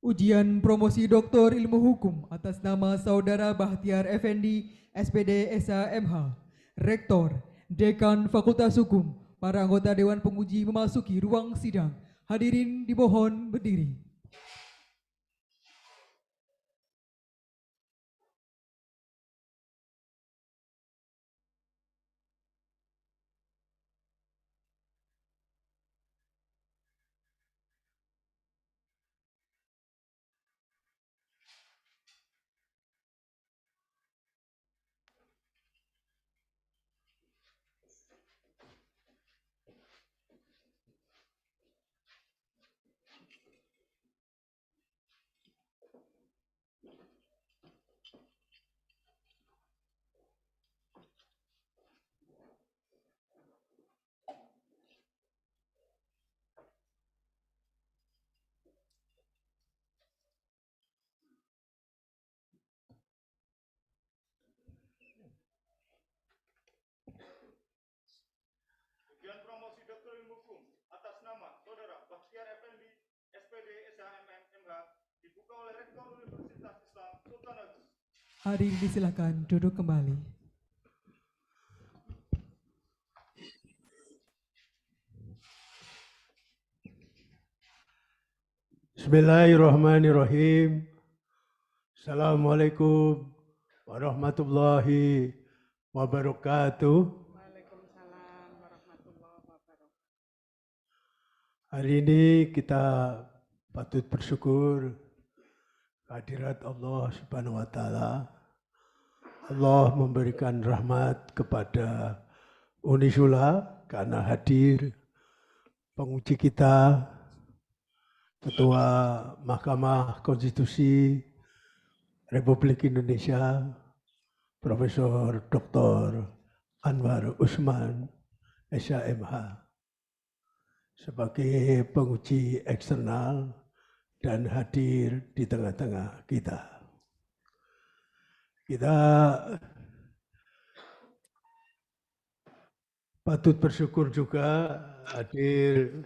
Ujian promosi Doktor Ilmu Hukum atas nama Saudara Bahtiar Effendi, SPD SHMH, Rektor, Dekan Fakultas Hukum, para anggota Dewan Penguji memasuki ruang sidang. Hadirin dimohon berdiri. Ujian promosi Doktor Ilmu Hukum atas nama Saudara Bahtiar Effendi, SPD SHMH, dibuka oleh Rektor Universitas Islam Sultan Aziz. Hadirin disilakan duduk kembali. Bismillahirrahmanirrahim. Assalamualaikum warahmatullahi wabarakatuh. Waalaikumsalam warahmatullahi wabarakatuh. Hari ini kita patut bersyukur kehadirat Allah Subhanahu wa taala. Allah memberikan rahmat kepada Unisula karena hadir penguji kita, Ketua Mahkamah Konstitusi Republik Indonesia, Profesor Dr. Anwar Usman, SHMH, sebagai penguji eksternal dan hadir di tengah-tengah kita. Kita patut bersyukur juga hadir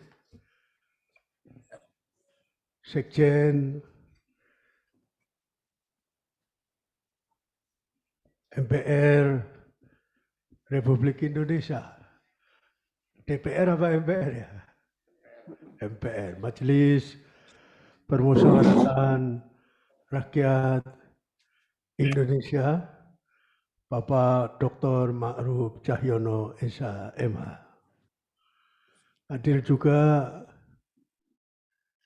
Sekjen MPR Republik Indonesia. DPR apa MPR ya? MPR, Majelis Permusyawaratan Rakyat Indonesia, Bapak Dr. Ma'ruf Cahyono SHMH. Hadir juga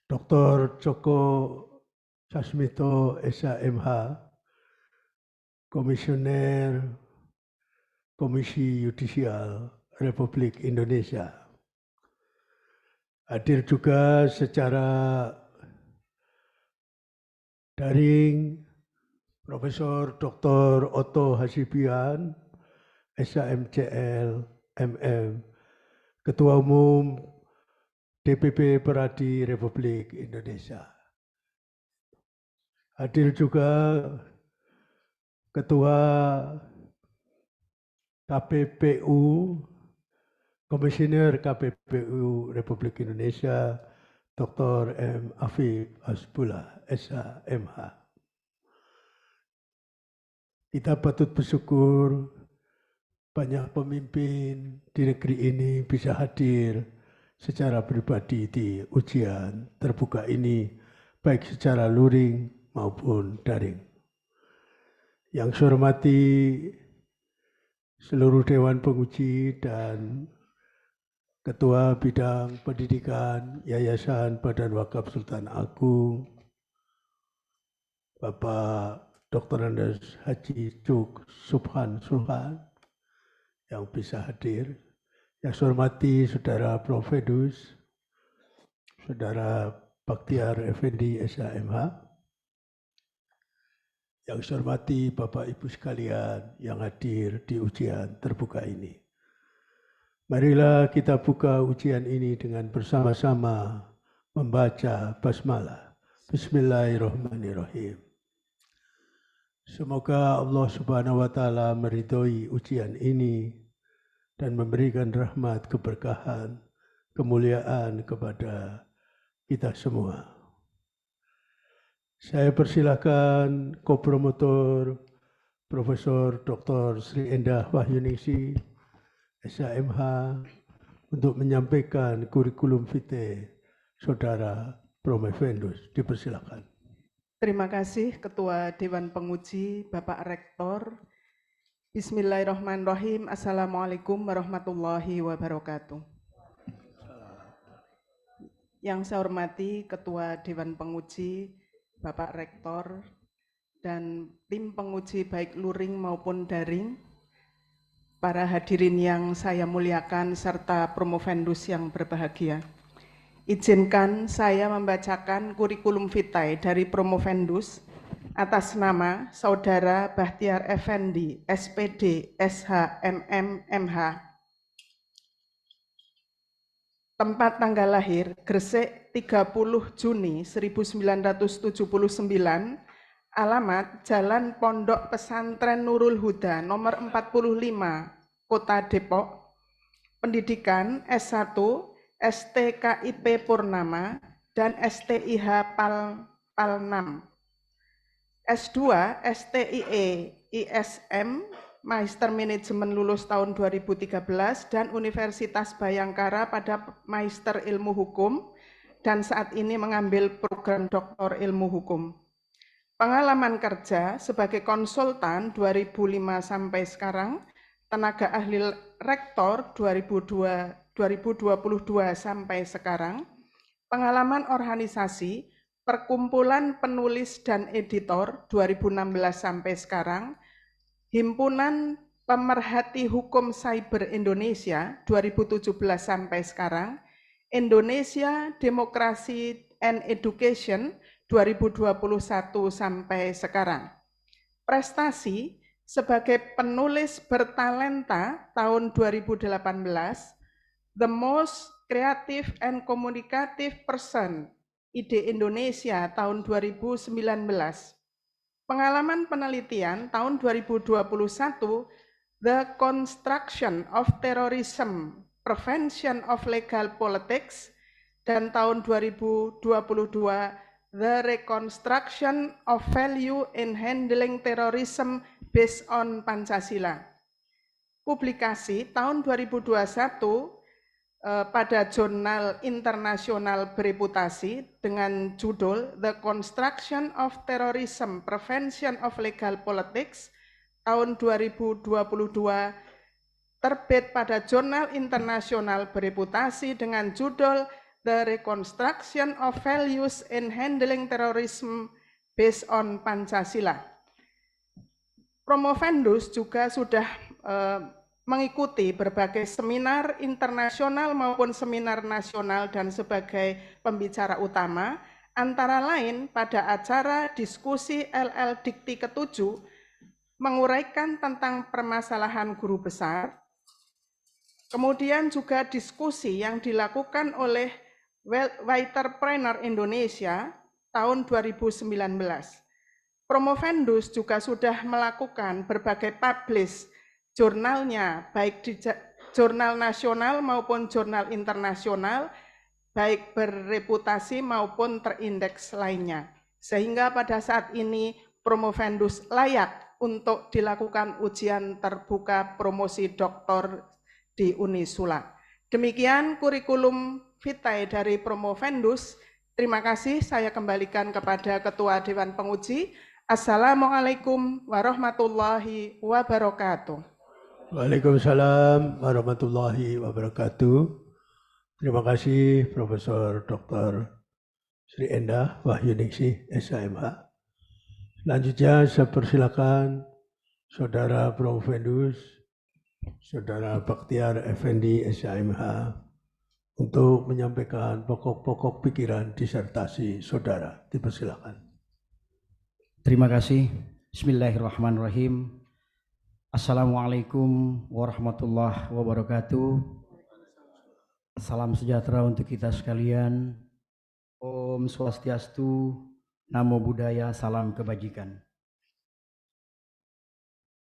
Dr. Joko Sasmito SHMH, Komisioner Komisi Yudisial Republik Indonesia. Hadir juga secara daring Profesor Dr. Otto Hasibuan, SHMCL MM, Ketua Umum DPP Peradi Republik Indonesia. Hadir juga Ketua KPPU, Komisioner KPPU Republik Indonesia, Dr. M. Afif Hasbullah, SHMH. Kita patut bersyukur banyak pemimpin di negeri ini bisa hadir secara pribadi di ujian terbuka ini, baik secara luring maupun daring. Yang saya hormati seluruh Dewan Penguji dan Ketua Bidang Pendidikan Yayasan Badan Wakaf Sultan Agung, Bapak Dr. Andes Haji Cuk Subhan Sulhan yang bisa hadir. Yang saya hormati Saudara Prof. Fedus, Saudara Bahtiar Effendi SHMH, yang saya hormati Bapak Ibu sekalian yang hadir di ujian terbuka ini. Marilah kita buka ujian ini dengan bersama-sama membaca basmalah. Bismillahirrahmanirrahim. Semoga Allah Subhanahu wa taala meridhoi ujian ini dan memberikan rahmat, keberkahan, kemuliaan kepada kita semua. Saya persilakan Kopromotor Profesor Dr. Sri Endah Wahyuningsi, SHMH, untuk menyampaikan kurikulum vitae Saudara Promofendus. Dipersilakan. Terima kasih Ketua Dewan Penguji, Bapak Rektor. Bismillahirrahmanirrahim. Assalamualaikum warahmatullahi wabarakatuh. Yang saya hormati Ketua Dewan Penguji, Bapak Rektor, dan tim penguji baik luring maupun daring, para hadirin yang saya muliakan serta Promovendus yang berbahagia. Izinkan saya membacakan kurikulum vitae dari Promovendus atas nama Saudara Bahtiar Effendi, SPD, SH, MM, MH. Tempat tanggal lahir Gresik 30 Juni 1979, alamat Jalan Pondok Pesantren Nurul Huda nomor 45, Kota Depok. Pendidikan S1, STKIP Purnama dan STIH Pal 6. S2, STIE ISM, Magister Manajemen lulus tahun 2013 dan Universitas Bayangkara pada Magister Ilmu Hukum dan saat ini mengambil program Doktor Ilmu Hukum. Pengalaman kerja sebagai konsultan 2005 sampai sekarang, tenaga ahli rektor 2022 sampai sekarang, pengalaman organisasi, perkumpulan penulis dan editor 2016 sampai sekarang, Himpunan Pemerhati Hukum Cyber Indonesia 2017 sampai sekarang, Indonesia Demokrasi and Education 2021 sampai sekarang. Prestasi sebagai penulis bertalenta tahun 2018, The Most Creative and Communicative Person IDE Indonesia tahun 2019. Pengalaman penelitian tahun 2021, The Construction of Terrorism, Prevention of Legal Politics, dan tahun 2022, The Reconstruction of Value in Handling Terrorism Based on Pancasila. Publikasi tahun 2021 pada jurnal internasional bereputasi dengan judul The Construction of Terrorism, Prevention of Legal Politics tahun 2022, terbit pada jurnal internasional bereputasi dengan judul The Reconstruction of Values in Handling Terrorism Based on Pancasila. Promovendus juga sudah mengikuti berbagai seminar internasional maupun seminar nasional dan sebagai pembicara utama, antara lain pada acara diskusi LL Dikti ke-7 menguraikan tentang permasalahan guru besar, kemudian juga diskusi yang dilakukan oleh Waiterpreneur Indonesia tahun 2019. Promovendus juga sudah melakukan berbagai publish jurnalnya, baik di jurnal nasional maupun jurnal internasional, baik berreputasi maupun terindeks lainnya. Sehingga pada saat ini Promovendus layak untuk dilakukan ujian terbuka promosi doktor di Unisula. Demikian kurikulum vitae dari Promovendus. Terima kasih, saya kembalikan kepada Ketua Dewan Penguji. Assalamualaikum warahmatullahi wabarakatuh. Waalaikumsalam warahmatullahi wabarakatuh. Terima kasih Profesor Dr. Sri Endah Wahyuningsi, SHMH. Selanjutnya saya persilakan Saudara Promovendus, Saudara Bahtiar Effendi, SHMH, untuk menyampaikan pokok-pokok pikiran disertasi saudara. Dipersilakan. Terima kasih. Bismillahirrahmanirrahim. Assalamualaikum warahmatullahi wabarakatuh. Salam sejahtera untuk kita sekalian. Om Swastiastu, Namo Buddhaya, salam kebajikan.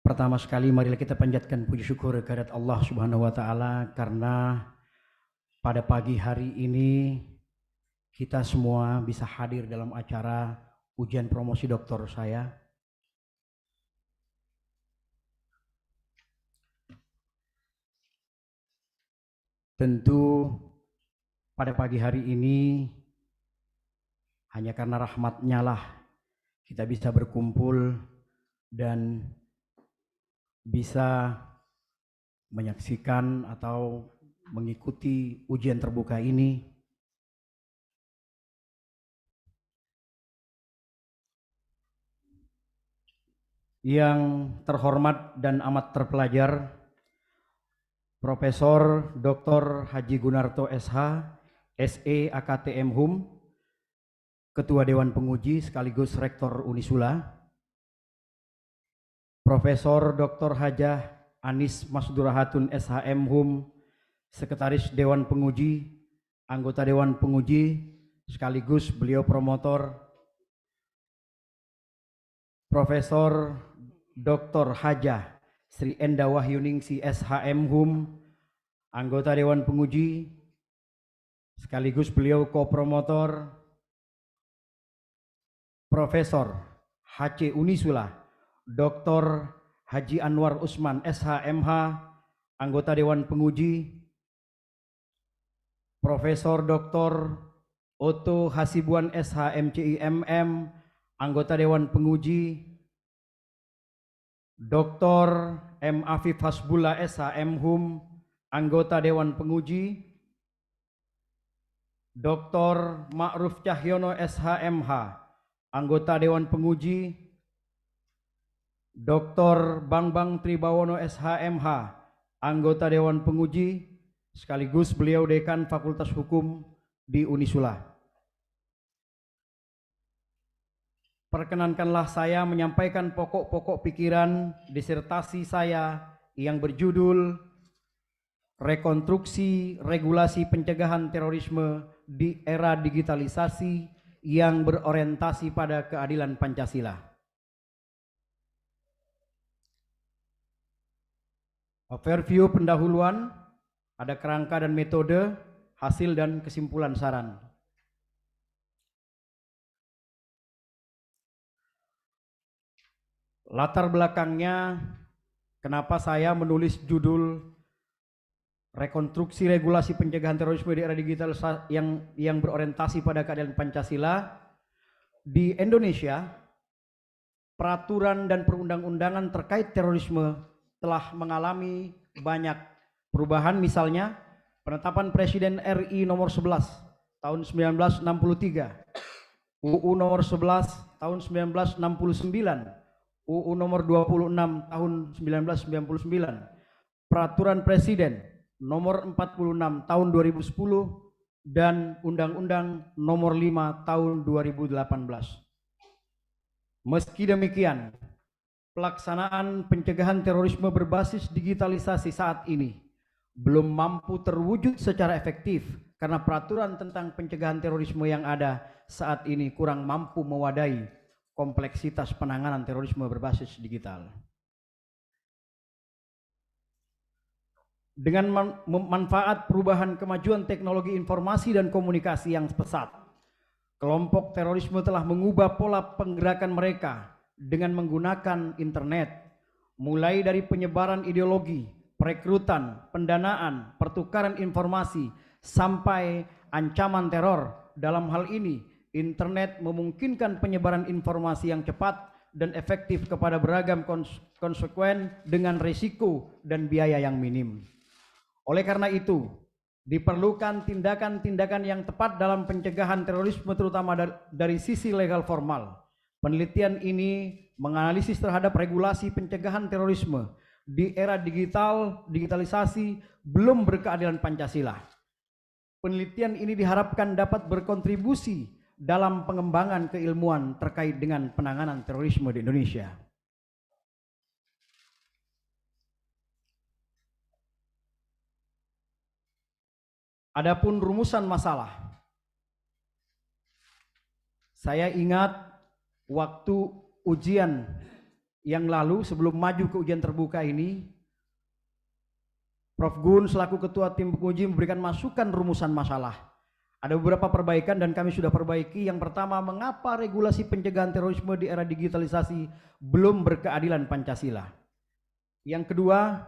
Pertama sekali marilah kita panjatkan puji syukur kehadirat Allah Subhanahu wa taala karena pada pagi hari ini kita semua bisa hadir dalam acara ujian promosi doktor saya. Tentu pada pagi hari ini hanya karena rahmatnya lah kita bisa berkumpul dan bisa menyaksikan atau mengikuti ujian terbuka ini. Yang terhormat dan amat terpelajar, Profesor Dr. Haji Gunarto SH, SE AKTM Hum, Ketua Dewan Penguji sekaligus Rektor Unisula, Profesor Dr. Hajah Anis Masdurahatun SHM Hum, Sekretaris Dewan Penguji, anggota Dewan Penguji, sekaligus beliau promotor, Profesor Dr. Hajah Sri Enda Wahyuningsi SHM Hum, anggota Dewan Penguji, sekaligus beliau kopromotor, Profesor HC Unisula, Dr. Haji Anwar Usman SHMH, anggota Dewan Penguji, Profesor Dr. Otto Hasibuan SHMCIMM, anggota Dewan Penguji, Dr. M. Afif Hasbullah SHM Hum, anggota Dewan Penguji, Dr. Ma'ruf Cahyono SHMH, anggota Dewan Penguji, Dr. Bambang Tribawono SHMH, anggota Dewan Penguji, sekaligus beliau Dekan Fakultas Hukum di Unisula. Perkenankanlah saya menyampaikan pokok-pokok pikiran disertasi saya yang berjudul Rekonstruksi Regulasi Pencegahan Terorisme di Era Digitalisasi yang berorientasi pada keadilan Pancasila. Overview pendahuluan, ada kerangka dan metode, hasil dan kesimpulan saran. Latar belakangnya, kenapa saya menulis judul Rekonstruksi Regulasi Pencegahan Terorisme di Era Digital yang berorientasi pada keadilan Pancasila. Di Indonesia, peraturan dan perundang-undangan terkait terorisme telah mengalami banyak perubahan, misalnya penetapan Presiden RI nomor 11 tahun 1963, UU nomor 11 tahun 1969, UU nomor 26 tahun 1999, Peraturan Presiden nomor 46 tahun 2010, dan Undang-Undang nomor 5 tahun 2018. Meski demikian, pelaksanaan pencegahan terorisme berbasis digitalisasi saat ini belum mampu terwujud secara efektif karena peraturan tentang pencegahan terorisme yang ada saat ini kurang mampu mewadahi kompleksitas penanganan terorisme berbasis digital. Dengan manfaat perubahan kemajuan teknologi informasi dan komunikasi yang pesat, kelompok terorisme telah mengubah pola penggerakan mereka dengan menggunakan internet, mulai dari penyebaran ideologi, perekrutan, pendanaan, pertukaran informasi, sampai ancaman teror. Dalam hal ini, internet memungkinkan penyebaran informasi yang cepat dan efektif kepada beragam konsekuen dengan risiko dan biaya yang minim. Oleh karena itu, diperlukan tindakan-tindakan yang tepat dalam pencegahan terorisme, terutama dari sisi legal formal. Penelitian ini menganalisis terhadap regulasi pencegahan terorisme di era digitalisasi belum berkeadilan Pancasila. Penelitian ini diharapkan dapat berkontribusi dalam pengembangan keilmuan terkait dengan penanganan terorisme di Indonesia. Adapun rumusan masalah, saya ingat waktu ujian yang lalu sebelum maju ke ujian terbuka ini, Prof. Gun selaku Ketua Tim Penguji memberikan masukan rumusan masalah. Ada beberapa perbaikan dan kami sudah perbaiki. Yang pertama, mengapa regulasi pencegahan terorisme di era digitalisasi belum berkeadilan Pancasila? Yang kedua,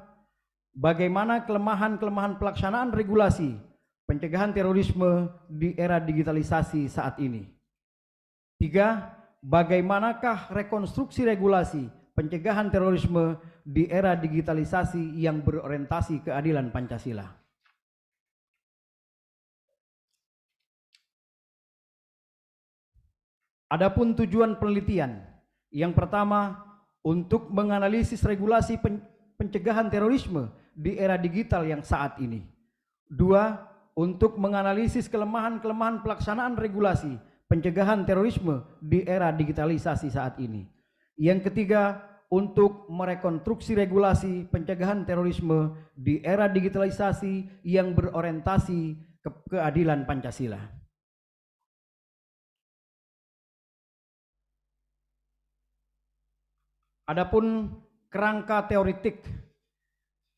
bagaimana kelemahan-kelemahan pelaksanaan regulasi pencegahan terorisme di era digitalisasi saat ini? Tiga, bagaimanakah rekonstruksi regulasi pencegahan terorisme di era digitalisasi yang berorientasi keadilan Pancasila? Adapun tujuan penelitian, yang pertama untuk menganalisis regulasi pencegahan terorisme di era digital yang saat ini. Dua, untuk menganalisis kelemahan-kelemahan pelaksanaan regulasi pencegahan terorisme di era digitalisasi saat ini. Yang ketiga, untuk merekonstruksi regulasi pencegahan terorisme di era digitalisasi yang berorientasi keadilan Pancasila. Adapun kerangka teoritik,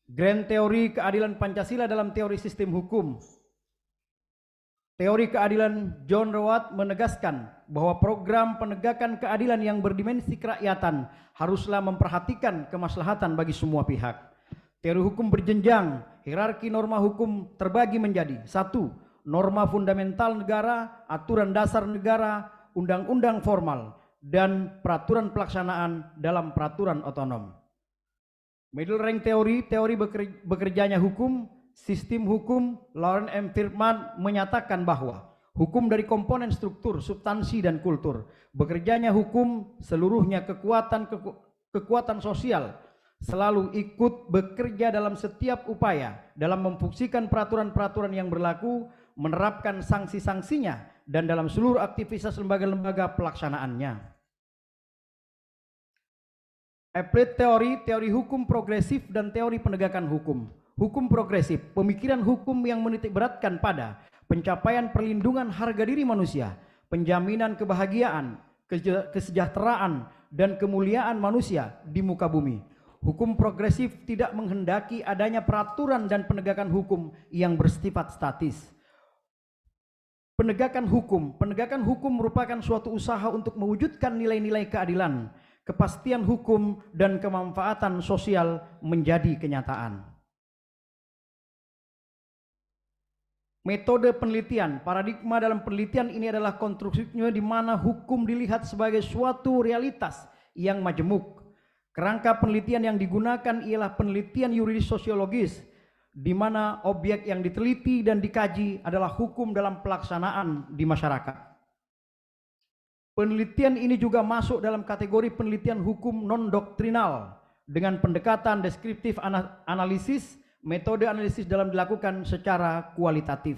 grand teori keadilan Pancasila dalam teori sistem hukum. Teori keadilan John Rawat menegaskan bahwa program penegakan keadilan yang berdimensi kerakyatan haruslah memperhatikan kemaslahatan bagi semua pihak. Teori hukum berjenjang, hierarki norma hukum terbagi menjadi: 1. Norma fundamental negara, aturan dasar negara, undang-undang formal, dan peraturan pelaksanaan dalam peraturan otonom. Middle rank teori, teori bekerjanya hukum, sistem hukum. Lawrence M. Friedman menyatakan bahwa hukum dari komponen struktur, substansi, dan kultur. Bekerjanya hukum seluruhnya kekuatan sosial selalu ikut bekerja dalam setiap upaya dalam memfungsikan peraturan-peraturan yang berlaku, menerapkan sanksi-sanksinya, dan dalam seluruh aktivitas lembaga-lembaga pelaksanaannya. Applied teori, teori hukum progresif, dan teori penegakan hukum. Hukum progresif, pemikiran hukum yang menitikberatkan pada pencapaian perlindungan harga diri manusia, penjaminan kebahagiaan, kesejahteraan, dan kemuliaan manusia di muka bumi. Hukum progresif tidak menghendaki adanya peraturan dan penegakan hukum yang bersifat statis. Penegakan hukum merupakan suatu usaha untuk mewujudkan nilai-nilai keadilan, kepastian hukum, dan kemanfaatan sosial menjadi kenyataan. Metode penelitian, paradigma dalam penelitian ini adalah konstruksinya di mana hukum dilihat sebagai suatu realitas yang majemuk. Kerangka penelitian yang digunakan ialah penelitian yuridis sosiologis, di mana objek yang diteliti dan dikaji adalah hukum dalam pelaksanaan di masyarakat. Penelitian ini juga masuk dalam kategori penelitian hukum non-doktrinal dengan pendekatan deskriptif analisis. Metode analisis dalam dilakukan secara kualitatif.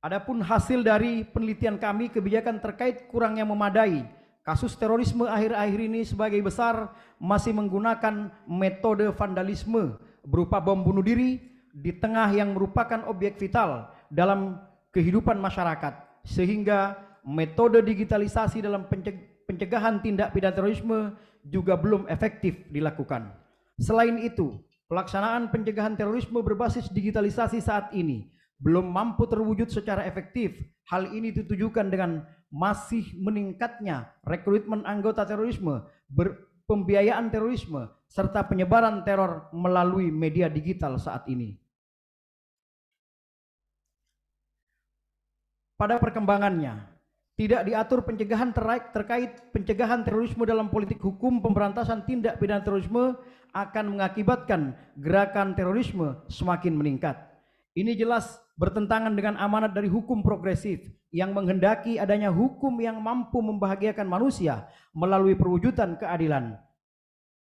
Adapun hasil dari penelitian kami, kebijakan terkait kurangnya memadai kasus terorisme akhir-akhir ini sebagai besar masih menggunakan metode vandalisme berupa bom bunuh diri di tengah yang merupakan objek vital dalam kehidupan masyarakat, sehingga metode digitalisasi dalam pencegahan tindak pidana terorisme juga belum efektif dilakukan. Selain itu, pelaksanaan pencegahan terorisme berbasis digitalisasi saat ini belum mampu terwujud secara efektif. Hal ini ditujukan dengan masih meningkatnya rekrutmen anggota terorisme, pembiayaan terorisme, serta penyebaran teror melalui media digital saat ini. Pada perkembangannya, tidak diatur pencegahan terkait pencegahan terorisme dalam politik hukum pemberantasan tindak pidana terorisme akan mengakibatkan gerakan terorisme semakin meningkat. Ini jelas bertentangan dengan amanat dari hukum progresif yang menghendaki adanya hukum yang mampu membahagiakan manusia melalui perwujudan keadilan,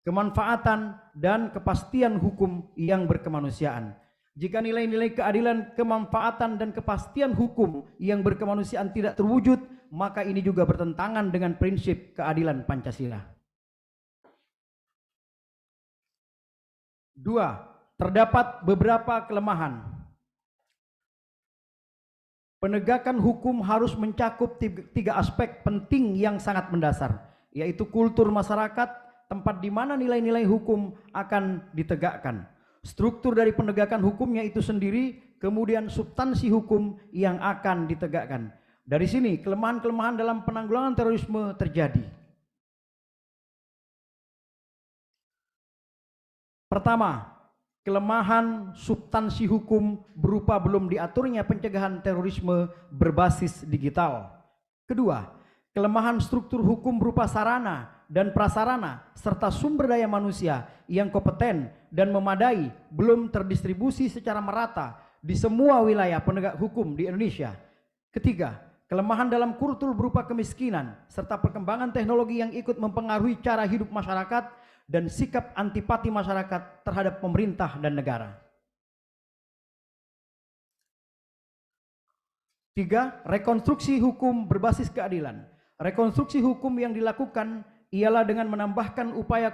kemanfaatan, dan kepastian hukum yang berkemanusiaan. Jika nilai-nilai keadilan, kemanfaatan, dan kepastian hukum yang berkemanusiaan tidak terwujud, maka ini juga bertentangan dengan prinsip keadilan Pancasila. 2. Terdapat beberapa kelemahan. Penegakan hukum harus mencakup tiga aspek penting yang sangat mendasar, yaitu kultur masyarakat, tempat di mana nilai-nilai hukum akan ditegakkan. Struktur dari penegakan hukumnya itu sendiri, kemudian substansi hukum yang akan ditegakkan. Dari sini kelemahan-kelemahan dalam penanggulangan terorisme terjadi. Pertama, kelemahan substansi hukum berupa belum diaturnya pencegahan terorisme berbasis digital. Kedua, kelemahan struktur hukum berupa sarana dan prasarana serta sumber daya manusia yang kompeten dan memadai belum terdistribusi secara merata di semua wilayah penegak hukum di Indonesia. Ketiga, kelemahan dalam kultur berupa kemiskinan serta perkembangan teknologi yang ikut mempengaruhi cara hidup masyarakat dan sikap antipati masyarakat terhadap pemerintah dan negara. Tiga, rekonstruksi hukum berbasis keadilan. Rekonstruksi hukum yang dilakukan ialah dengan menambahkan upaya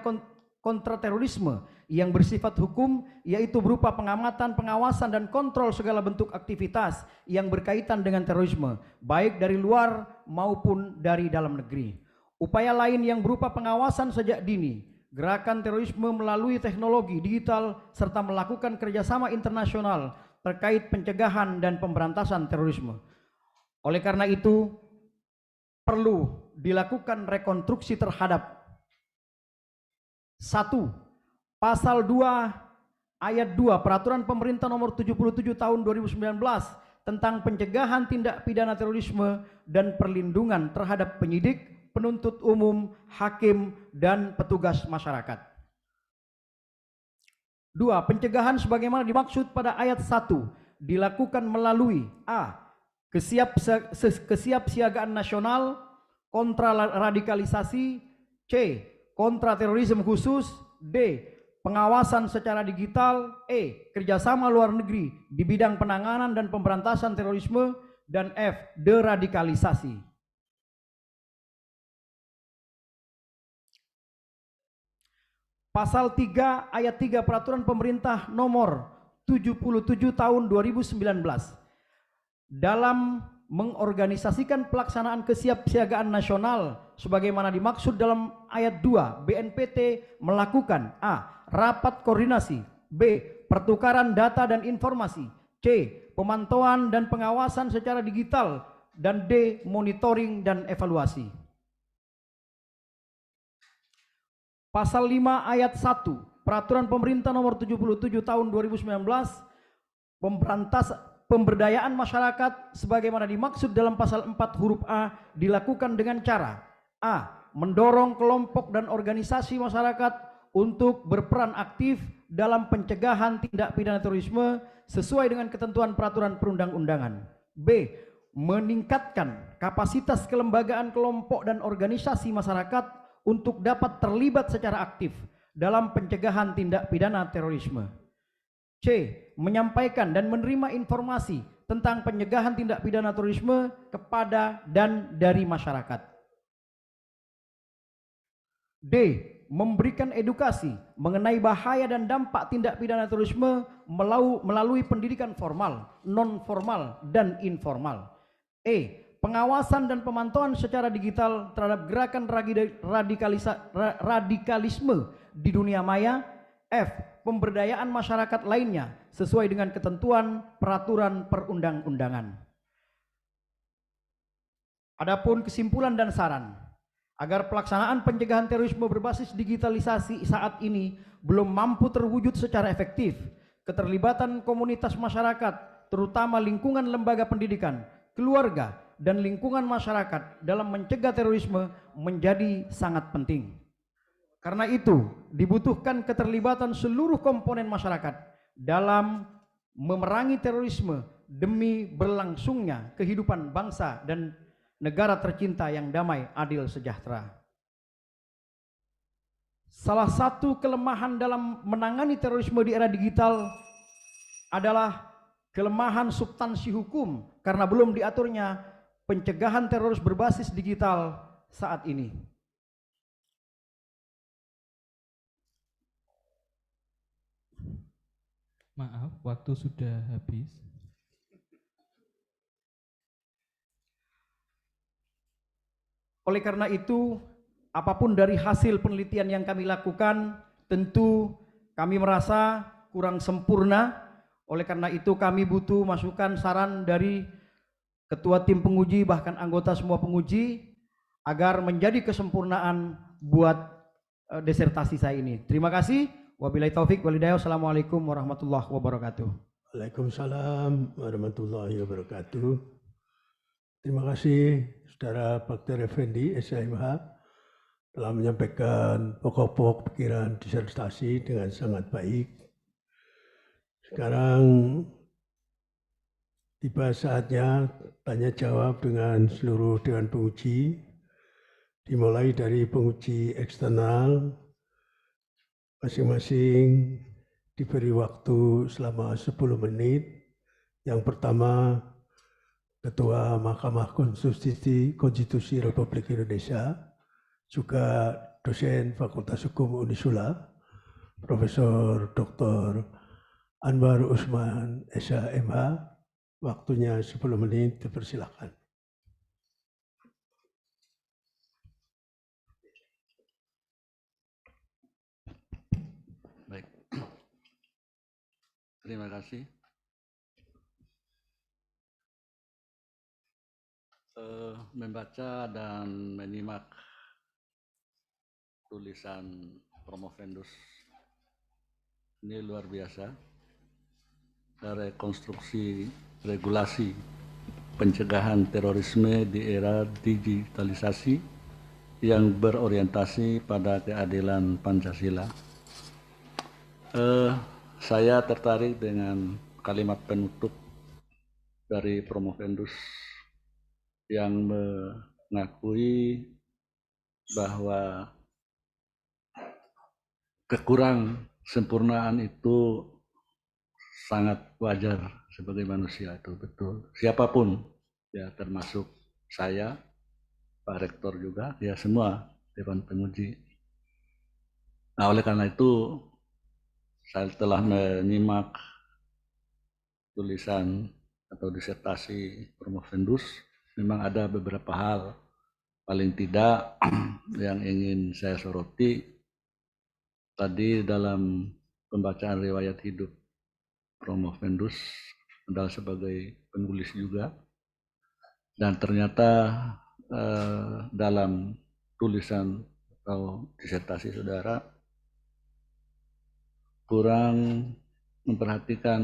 kontraterorisme yang bersifat hukum, yaitu berupa pengamatan, pengawasan, dan kontrol segala bentuk aktivitas yang berkaitan dengan terorisme, baik dari luar maupun dari dalam negeri. Upaya lain yang berupa pengawasan sejak dini, gerakan terorisme melalui teknologi digital, serta melakukan kerjasama internasional terkait pencegahan dan pemberantasan terorisme. Oleh karena itu, perlu dilakukan rekonstruksi terhadap 1. Pasal 2 ayat 2 Peraturan Pemerintah Nomor 77 Tahun 2019 tentang pencegahan tindak pidana terorisme dan perlindungan terhadap penyidik, penuntut umum, hakim, dan petugas masyarakat. 2. Pencegahan sebagaimana dimaksud pada ayat 1 dilakukan melalui a. Kesiapsiagaan nasional kontra radikalisasi, c. kontra terorisme khusus, d. pengawasan secara digital, e. kerjasama luar negeri di bidang penanganan dan pemberantasan terorisme, dan f. deradikalisasi. Pasal 3 ayat 3 Peraturan Pemerintah Nomor 77 Tahun 2019 dalam mengorganisasikan pelaksanaan kesiapsiagaan nasional sebagaimana dimaksud dalam ayat 2, BNPT melakukan a. rapat koordinasi, b. pertukaran data dan informasi, c. pemantauan dan pengawasan secara digital, dan d. monitoring dan evaluasi. Pasal 5 ayat 1 Peraturan Pemerintah Nomor 77 Tahun 2019 pemberdayaan masyarakat sebagaimana dimaksud dalam pasal 4 huruf A dilakukan dengan cara a. mendorong kelompok dan organisasi masyarakat untuk berperan aktif dalam pencegahan tindak pidana terorisme sesuai dengan ketentuan peraturan perundang-undangan, b. meningkatkan kapasitas kelembagaan kelompok dan organisasi masyarakat untuk dapat terlibat secara aktif dalam pencegahan tindak pidana terorisme. C. Menyampaikan dan menerima informasi tentang pencegahan tindak pidana terorisme kepada dan dari masyarakat. D. Memberikan edukasi mengenai bahaya dan dampak tindak pidana terorisme melalui pendidikan formal, non-formal, dan informal. E. Pengawasan dan pemantauan secara digital terhadap gerakan radikalisme di dunia maya. F. Pemberdayaan masyarakat lainnya sesuai dengan ketentuan peraturan perundang-undangan. Adapun kesimpulan dan saran, agar pelaksanaan pencegahan terorisme berbasis digitalisasi saat ini belum mampu terwujud secara efektif, keterlibatan komunitas masyarakat, terutama lingkungan lembaga pendidikan, keluarga, dan lingkungan masyarakat dalam mencegah terorisme menjadi sangat penting. Karena itu, dibutuhkan keterlibatan seluruh komponen masyarakat dalam memerangi terorisme demi berlangsungnya kehidupan bangsa dan negara tercinta yang damai, adil, sejahtera. Salah satu kelemahan dalam menangani terorisme di era digital adalah kelemahan substansi hukum karena belum diaturnya pencegahan teroris berbasis digital saat ini. Maaf, waktu sudah habis. Oleh karena itu, apapun dari hasil penelitian yang kami lakukan, tentu kami merasa kurang sempurna. Oleh karena itu kami butuh masukan saran dari ketua tim penguji bahkan anggota semua penguji agar menjadi kesempurnaan buat disertasi saya ini. Terima kasih. Wabillahi taufik walhidayah. Wassalamualaikum warahmatullahi wabarakatuh. Waalaikumsalam warahmatullahi wabarakatuh. Terima kasih Saudara Baktiar Effendi, SHMH, telah menyampaikan pokok-pokok pikiran disertasi dengan sangat baik. Sekarang tiba saatnya tanya jawab dengan seluruh Dewan Penguji, dimulai dari penguji eksternal, masing-masing diberi waktu selama 10 menit. Yang pertama, Ketua Mahkamah Konstitusi Republik Indonesia, juga dosen Fakultas Hukum Unisula, Profesor Dr. Anwar Usman, SHMH, waktunya 10 menit, dipersilakan. Baik, terima kasih. Membaca dan menyimak tulisan Promovendus ini luar biasa. Rekonstruksi regulasi pencegahan terorisme di era digitalisasi yang berorientasi pada keadilan Pancasila. Saya tertarik dengan kalimat penutup dari Promovendus yang mengakui bahwa kekurang sempurnaan itu sangat wajar sebagai manusia, itu betul. Siapapun, ya termasuk saya, Pak Rektor juga, ya semua Dewan Penguji. Nah, oleh karena itu saya telah menyimak tulisan atau disertasi Promovendus. Memang ada beberapa hal paling tidak yang ingin saya soroti. Tadi dalam pembacaan riwayat hidup Promovendus adalah sebagai penulis juga, dan ternyata dalam tulisan atau disertasi saudara kurang memperhatikan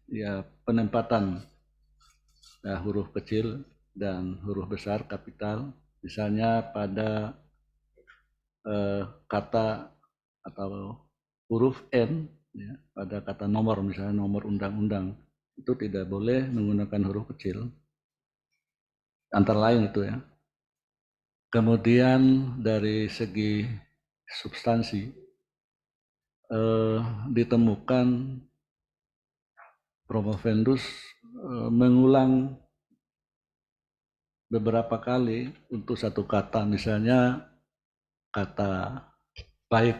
ya penempatan huruf kecil dan huruf besar kapital, misalnya pada kata atau huruf N, ya, pada kata nomor, misalnya nomor undang-undang, itu tidak boleh menggunakan huruf kecil, antara lain itu ya. Kemudian dari segi substansi ditemukan Promovendus mengulang beberapa kali untuk satu kata, misalnya kata baik.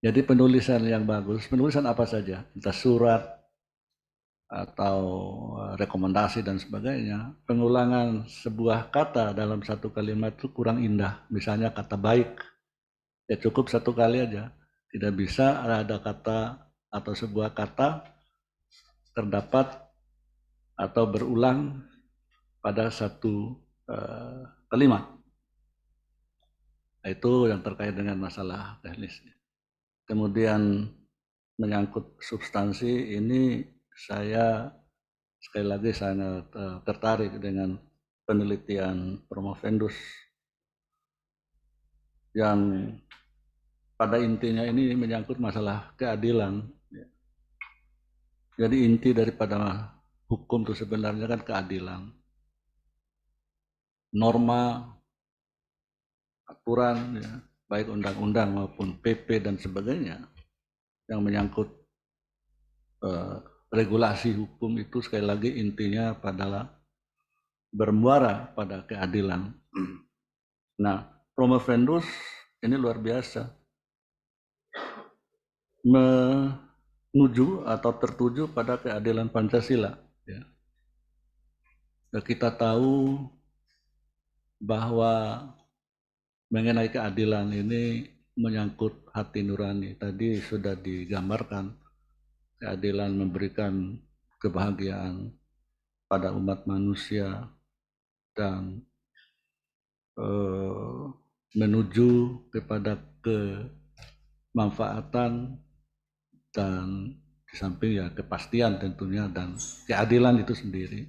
Jadi penulisan yang bagus, penulisan apa saja, entah surat atau rekomendasi dan sebagainya, pengulangan sebuah kata dalam satu kalimat itu kurang indah. Misalnya kata baik, ya cukup satu kali aja. Tidak bisa ada kata atau sebuah kata terdapat atau berulang pada satu kalimat. Itu yang terkait dengan masalah teknis. Kemudian menyangkut substansi ini, saya sekali lagi sangat tertarik dengan penelitian Promovendus yang pada intinya ini menyangkut masalah keadilan. Jadi inti daripada hukum itu sebenarnya kan keadilan. Norma, aturan, ya, baik undang-undang maupun PP dan sebagainya, yang menyangkut regulasi hukum itu sekali lagi intinya adalah bermuara pada keadilan. Nah, Promovendus ini luar biasa menuju atau tertuju pada keadilan Pancasila. Ya. Kita tahu bahwa mengenai keadilan ini menyangkut hati nurani. Tadi sudah digambarkan, keadilan memberikan kebahagiaan pada umat manusia dan menuju kepada kemanfaatan dan di samping ya kepastian tentunya dan keadilan itu sendiri.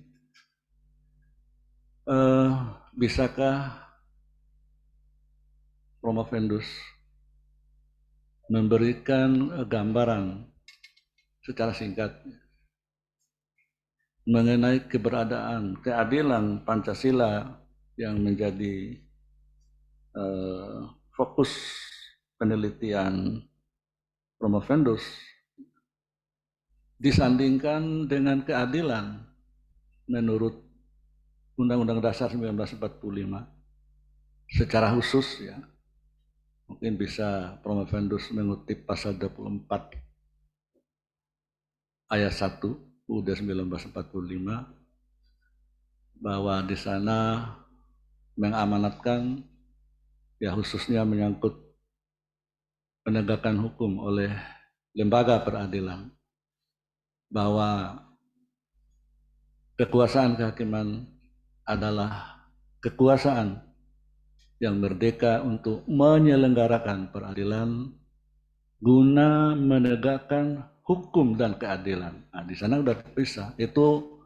Bisakah Promovendus memberikan gambaran secara singkat mengenai keberadaan keadilan Pancasila yang menjadi fokus penelitian Promovendus disandingkan dengan keadilan menurut Undang-Undang Dasar 1945 secara khusus ya. Mungkin bisa Promovendus mengutip pasal 24 ayat 1 UUD 1945 bahwa di sana mengamanatkan ya khususnya menyangkut penegakan hukum oleh lembaga peradilan bahwa kekuasaan kehakiman adalah kekuasaan yang merdeka untuk menyelenggarakan peradilan guna menegakkan hukum dan keadilan. Nah, di sana sudah terpisah. Itu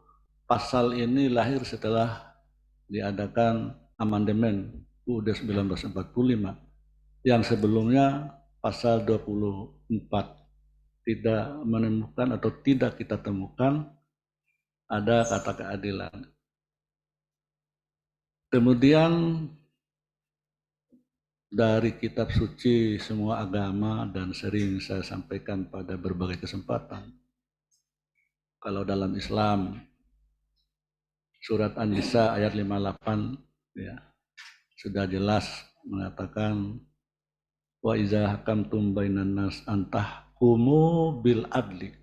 pasal ini lahir setelah diadakan amandemen UUD 1945 yang sebelumnya pasal 24 tidak menemukan atau tidak kita temukan ada kata keadilan. Kemudian dari kitab suci semua agama dan sering saya sampaikan pada berbagai kesempatan. Kalau dalam Islam surat An-Nisa ayat 58 ya, sudah jelas mengatakan wa iza hakamtum bainan nas antahkumu bil adli.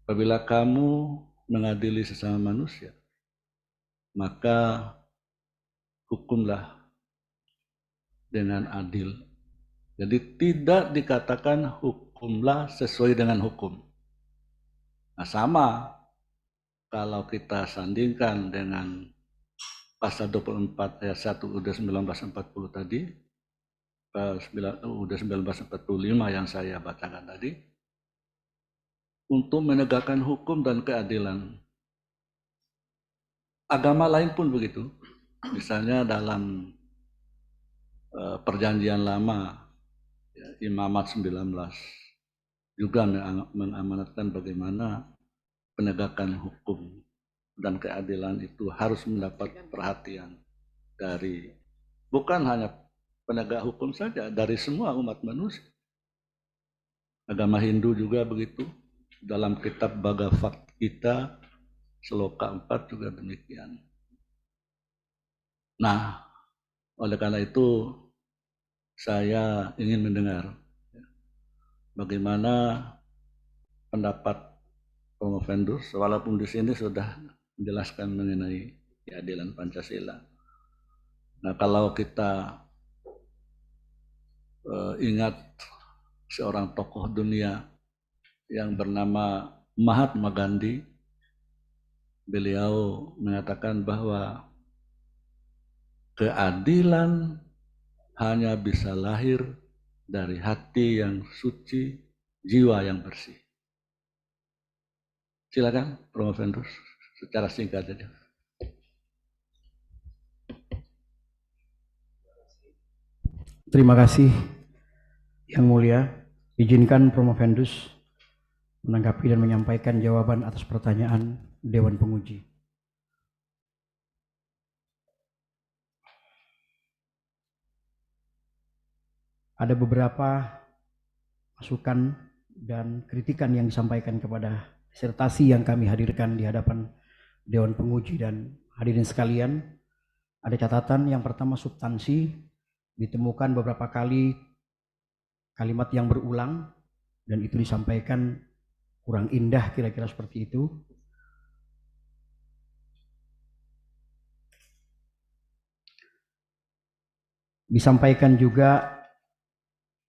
Apabila kamu mengadili sesama manusia, maka hukumlah dengan adil. Jadi tidak dikatakan hukumlah sesuai dengan hukum. Nah, sama kalau kita sandingkan dengan pasal 24 ayat 1 UUD 1940 tadi, UUD 1945 yang saya bacakan tadi, untuk menegakkan hukum dan keadilan. Agama lain pun begitu. Misalnya dalam perjanjian lama ya, Imamat 19 juga mengamanatkan bagaimana penegakan hukum dan keadilan itu harus mendapat perhatian dari bukan hanya penegak hukum saja, dari semua umat manusia. Agama Hindu juga begitu. Dalam kitab Bhagavad Gita Sloka 4 juga demikian. Nah, oleh karena itu saya ingin mendengar bagaimana pendapat Promovendus, walaupun di sini sudah menjelaskan mengenai keadilan Pancasila. Nah, kalau kita ingat seorang tokoh dunia yang bernama Mahatma Gandhi, beliau mengatakan bahwa keadilan hanya bisa lahir dari hati yang suci, jiwa yang bersih. Silakan, Promovendus, secara singkat saja. Terima kasih, Yang Mulia. Izinkan Promovendus menanggapi dan menyampaikan jawaban atas pertanyaan Dewan Penguji. Ada beberapa masukan dan kritikan yang disampaikan kepada disertasi yang kami hadirkan di hadapan Dewan Penguji dan hadirin sekalian. Ada catatan yang pertama substansi, ditemukan beberapa kali kalimat yang berulang dan itu disampaikan kurang indah, kira-kira seperti itu. Disampaikan juga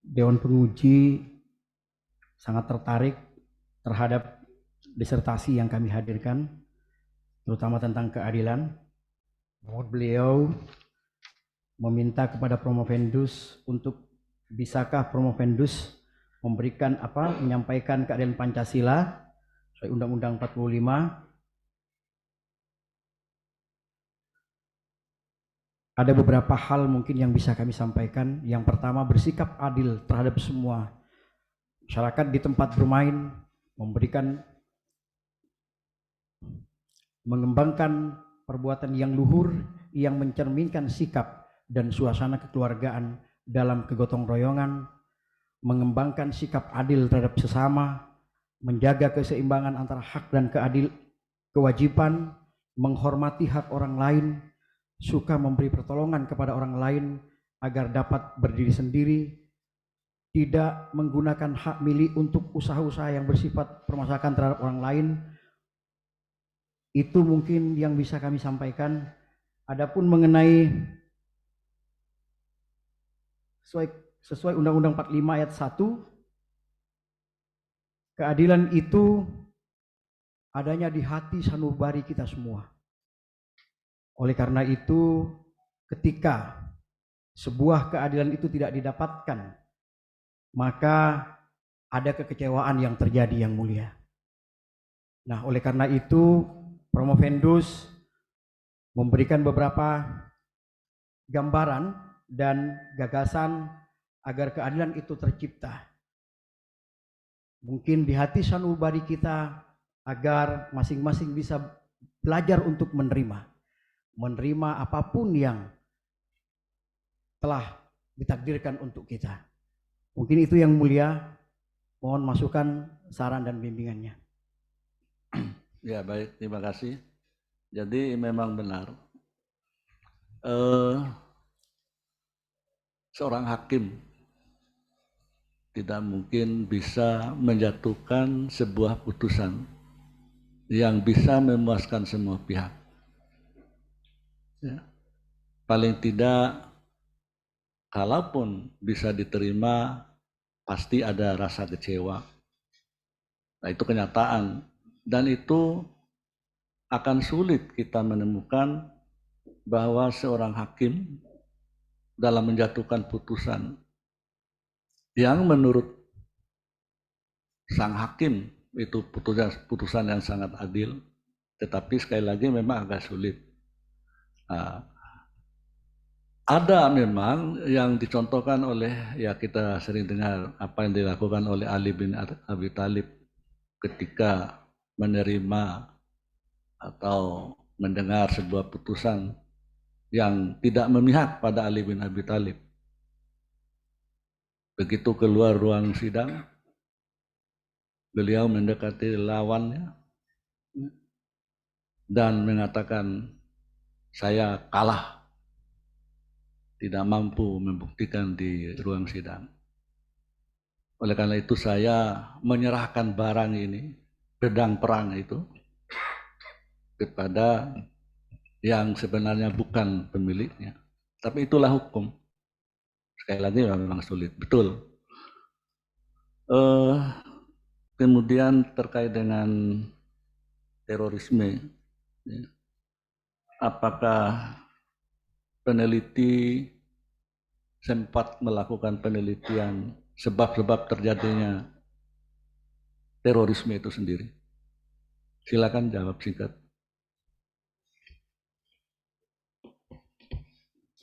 Dewan Penguji sangat tertarik terhadap disertasi yang kami hadirkan, terutama tentang keadilan. Namun beliau meminta kepada Promovendus untuk bisakah Promovendus menyampaikan keadilan Pancasila sesuai Undang-Undang 45. Ada beberapa hal mungkin yang bisa kami sampaikan. Yang pertama, bersikap adil terhadap semua masyarakat di tempat bermain, mengembangkan perbuatan yang luhur yang mencerminkan sikap dan suasana kekeluargaan dalam kegotong royongan, mengembangkan sikap adil terhadap sesama, menjaga keseimbangan antara hak dan kewajiban, menghormati hak orang lain, suka memberi pertolongan kepada orang lain agar dapat berdiri sendiri, tidak menggunakan hak milik untuk usaha-usaha yang bersifat permasalahan terhadap orang lain. Itu mungkin yang bisa kami sampaikan. Adapun mengenai sesuai Undang-Undang 45 ayat 1, keadilan itu adanya di hati sanubari kita semua. Oleh karena itu, ketika sebuah keadilan itu tidak didapatkan, maka ada kekecewaan yang terjadi, yang mulia. Nah, oleh karena itu, Promovendus memberikan beberapa gambaran dan gagasan agar keadilan itu tercipta. Mungkin di hati sanubari kita, agar masing-masing bisa belajar untuk menerima apapun yang telah ditakdirkan untuk kita. Mungkin itu yang mulia. Mohon masukan, saran dan bimbingannya. Ya, baik, terima kasih. Jadi memang benar, seorang hakim tidak mungkin bisa menjatuhkan sebuah putusan yang bisa memuaskan semua pihak. Ya. Paling tidak, kalaupun bisa diterima, pasti ada rasa kecewa. Nah, itu kenyataan. Dan itu akan sulit kita menemukan bahwa seorang hakim dalam menjatuhkan putusan yang menurut sang hakim itu putusan yang sangat adil, tetapi sekali lagi memang agak sulit. Nah, ada memang yang dicontohkan oleh, ya kita sering dengar apa yang dilakukan oleh Ali bin Abi Thalib ketika menerima atau mendengar sebuah putusan yang tidak memihak pada Ali bin Abi Thalib. Begitu keluar ruang sidang, beliau mendekati lawannya dan mengatakan, saya kalah, tidak mampu membuktikan di ruang sidang. Oleh karena itu saya menyerahkan barang ini, pedang perang itu, kepada yang sebenarnya bukan pemiliknya. Tapi itulah hukum. Sekali lagi memang sulit, betul. Kemudian terkait dengan terorisme, ya. Apakah peneliti sempat melakukan penelitian sebab-sebab terjadinya terorisme itu sendiri? Silakan jawab singkat.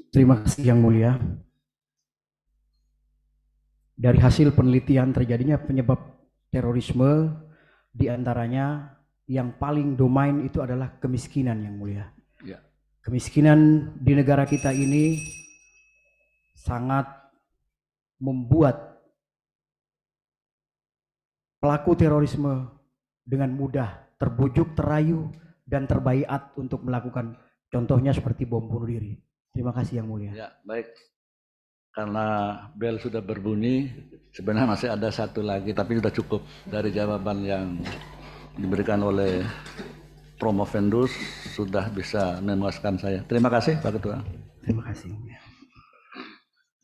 Terima kasih yang mulia. Dari hasil penelitian terjadinya penyebab terorisme, diantaranya yang paling domain itu adalah kemiskinan yang mulia. Ya. Kemiskinan di negara kita ini sangat membuat pelaku terorisme dengan mudah terbujuk, terayu, dan terbaiat untuk melakukan, contohnya seperti bom bunuh diri. Terima kasih yang mulia. Ya, baik. Karena bel sudah berbunyi, sebenarnya masih ada satu lagi, tapi sudah cukup dari jawaban yang diberikan oleh Promovendus, sudah bisa memuaskan saya. Terima kasih Pak Ketua. Terima kasih.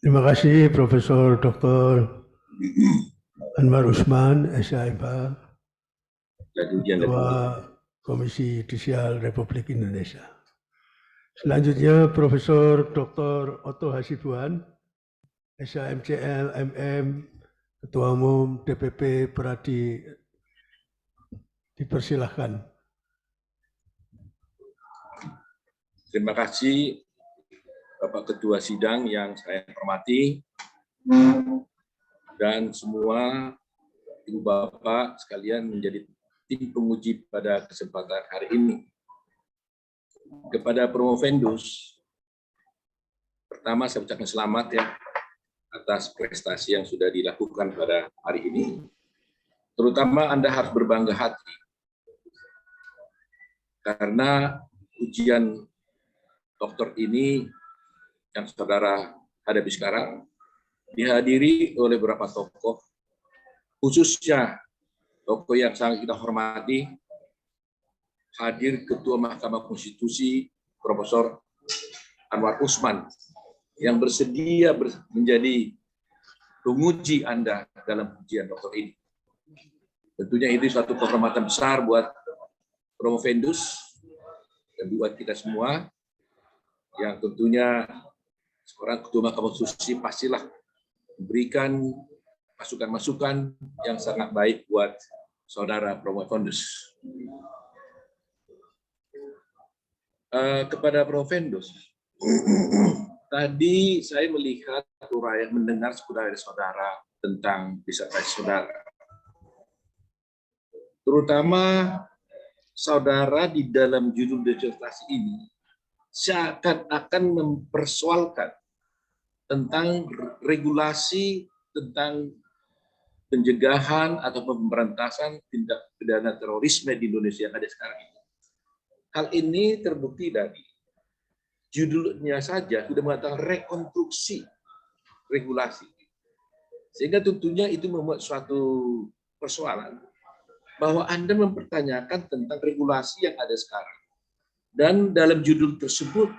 Terima kasih Profesor Dr. Anwar Usman, SHMH, Ketua Komisi Yudisial Republik Indonesia. Selanjutnya Profesor Dr. Otto Hasibuan, SHMCL MM, Ketua Umum DPP Pradi, dipersilahkan. Terima kasih Bapak Ketua Sidang yang saya hormati dan semua Ibu Bapak sekalian menjadi tim penguji pada kesempatan hari ini. Kepada Promovendus, pertama saya ucapkan selamat ya atas prestasi yang sudah dilakukan pada hari ini. Terutama Anda harus berbangga hati karena ujian doktor ini yang saudara hadapi sekarang dihadiri oleh beberapa tokoh, khususnya tokoh yang sangat kita hormati, hadir Ketua Mahkamah Konstitusi Profesor Anwar Usman yang bersedia menjadi penguji Anda dalam ujian doktor ini. Tentunya itu suatu kehormatan besar buat Promovendus dan buat kita semua, yang tentunya seorang Ketua Mahkamah Konstitusi pastilah memberikan masukan-masukan yang sangat baik buat saudara Promovendus. Kepada Promovendus, tadi saya melihat uraian, mendengar dari saudara tentang disertasi saudara. Terutama saudara di dalam judul disertasi ini seakan-akan mempersoalkan tentang regulasi tentang pencegahan atau pemberantasan tindak pidana terorisme di Indonesia yang ada sekarang ini. Hal ini terbukti dari judulnya saja sudah mengatakan rekonstruksi regulasi. Sehingga tentunya itu membuat suatu persoalan bahwa Anda mempertanyakan tentang regulasi yang ada sekarang. Dan dalam judul tersebut,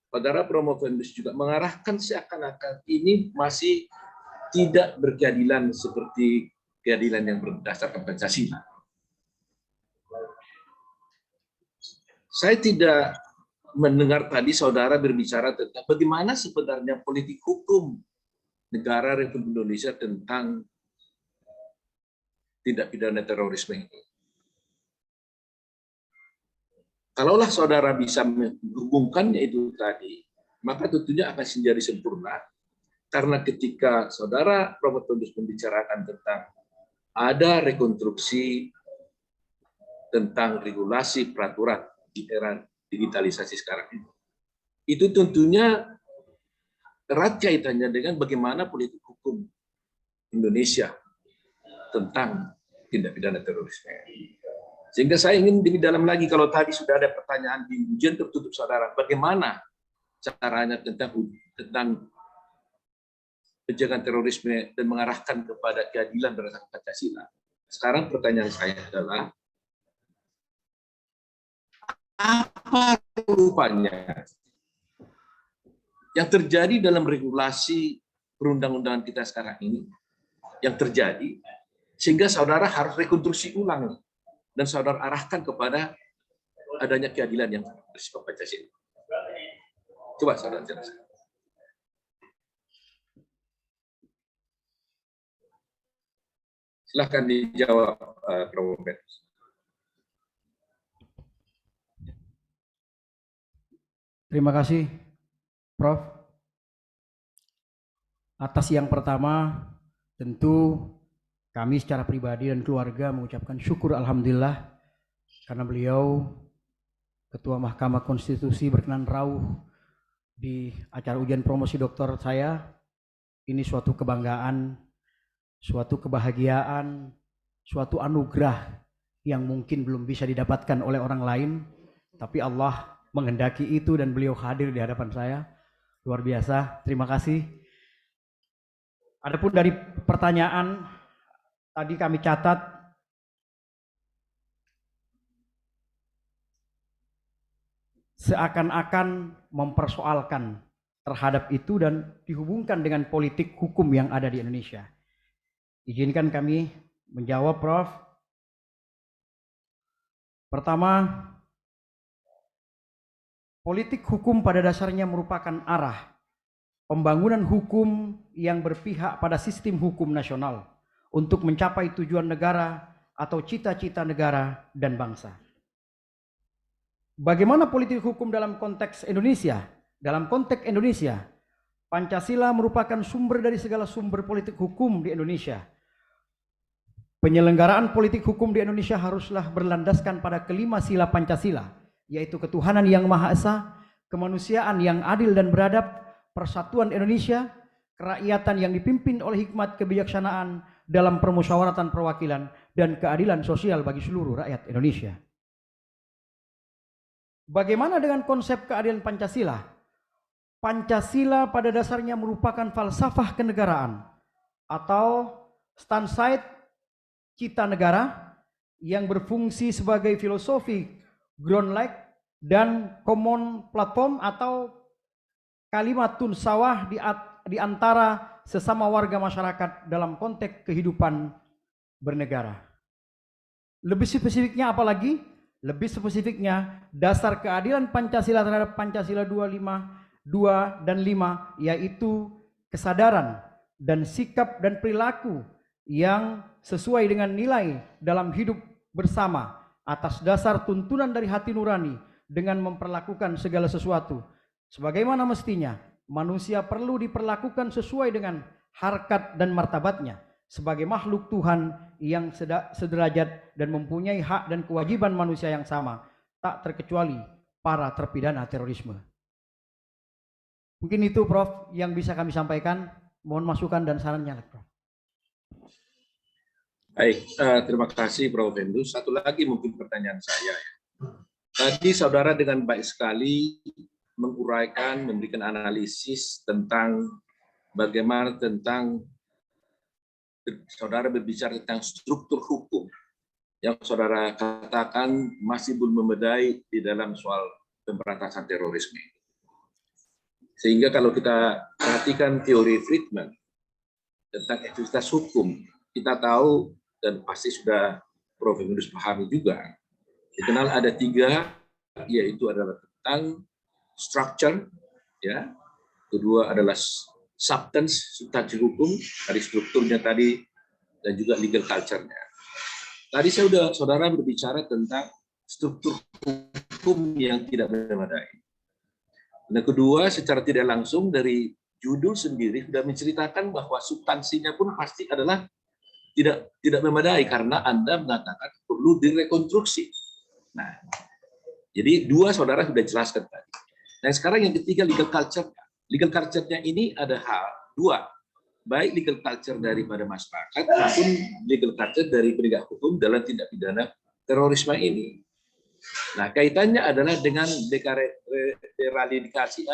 saudara Promovendus juga mengarahkan seakan-akan ini masih tidak berkeadilan seperti keadilan yang berdasarkan Pancasila. Saya tidak mendengar tadi saudara berbicara tentang bagaimana sebenarnya politik hukum negara Republik Indonesia tentang tindak pidana terorisme ini. Kalaulah saudara bisa menghubungkannya itu tadi, maka tentunya akan menjadi sempurna. Karena ketika saudara Promovendus membicarakan tentang ada rekonstruksi tentang regulasi peraturan di era digitalisasi sekarang ini, itu tentunya erat kaitannya dengan bagaimana politik hukum Indonesia tentang tindak pidana terorisme. Sehingga saya ingin lebih dalam lagi, kalau tadi sudah ada pertanyaan di ujian tertutup saudara, bagaimana caranya tentang pencegahan terorisme dan mengarahkan kepada keadilan berdasarkan Pancasila. Sekarang pertanyaan saya adalah, apa rupanya yang terjadi dalam regulasi perundang-undangan kita sekarang ini, yang terjadi, sehingga saudara harus rekonstruksi ulang dan saudara arahkan kepada adanya keadilan yang bersifat Pancasila. Coba saudara jelaskan. Silahkan dijawab, Promovendus. Terima kasih, Prof. Atas yang pertama, tentu kami secara pribadi dan keluarga mengucapkan syukur alhamdulillah karena beliau Ketua Mahkamah Konstitusi berkenan rawuh di acara ujian promosi doktor saya. Ini suatu kebanggaan, suatu kebahagiaan, suatu anugerah yang mungkin belum bisa didapatkan oleh orang lain, tapi Allah menghendaki itu dan beliau hadir di hadapan saya. Luar biasa, terima kasih. Adapun dari pertanyaan tadi kami catat seakan-akan mempersoalkan terhadap itu dan dihubungkan dengan politik hukum yang ada di Indonesia. Izinkan kami menjawab, Prof. Pertama, politik hukum pada dasarnya merupakan arah pembangunan hukum yang berpihak pada sistem hukum nasional untuk mencapai tujuan negara atau cita-cita negara dan bangsa. Bagaimana politik hukum dalam konteks Indonesia? Dalam konteks Indonesia, Pancasila merupakan sumber dari segala sumber politik hukum di Indonesia. Penyelenggaraan politik hukum di Indonesia haruslah berlandaskan pada kelima sila Pancasila, yaitu ketuhanan yang Maha Esa, kemanusiaan yang adil dan beradab, persatuan Indonesia, kerakyatan yang dipimpin oleh hikmat kebijaksanaan dalam permusyawaratan perwakilan, dan keadilan sosial bagi seluruh rakyat Indonesia. Bagaimana dengan konsep keadilan Pancasila? Pancasila pada dasarnya merupakan falsafah kenegaraan atau Standside cita negara yang berfungsi sebagai filosofi ground-like dan common platform atau kalimatun sawah di antara sesama warga masyarakat dalam konteks kehidupan bernegara. Lebih spesifiknya apa lagi? Lebih spesifiknya dasar keadilan Pancasila terhadap Pancasila 25, 2 dan 5 yaitu kesadaran dan sikap dan perilaku yang sesuai dengan nilai dalam hidup bersama atas dasar tuntunan dari hati nurani dengan memperlakukan segala sesuatu sebagaimana mestinya. Manusia perlu diperlakukan sesuai dengan harkat dan martabatnya sebagai makhluk Tuhan yang sederajat dan mempunyai hak dan kewajiban manusia yang sama, tak terkecuali para terpidana terorisme. Mungkin itu, Prof, yang bisa kami sampaikan. Mohon masukan dan sarannya, Prof. Baik, terima kasih Prof. Hendu. Satu lagi mungkin pertanyaan saya. Tadi saudara dengan baik sekali menguraikan, memberikan analisis tentang bagaimana saudara berbicara tentang struktur hukum yang saudara katakan masih belum memadai di dalam soal pemberantasan terorisme. Sehingga kalau kita perhatikan teori Friedman tentang efektivitas hukum, kita tahu dan pasti sudah Prof. Hendu pahami juga, dikenal ada 3, yaitu adalah tentang structure, ya, kedua adalah substansi hukum, dari strukturnya tadi, dan juga legal culture-nya. Tadi saudara berbicara tentang struktur hukum yang tidak memadai. Nah, kedua, secara tidak langsung dari judul sendiri sudah menceritakan bahwa substansinya pun pasti adalah tidak memadai karena Anda mengatakan perlu direkonstruksi. Nah, jadi 2 saudara sudah jelaskan tadi. Nah, sekarang yang ketiga legal culture. Legal culture-nya ini ada hal 2, baik legal culture daripada masyarakat maupun legal culture dari penegak hukum dalam tindak pidana terorisme ini. Nah, kaitannya adalah dengan deradikalisasi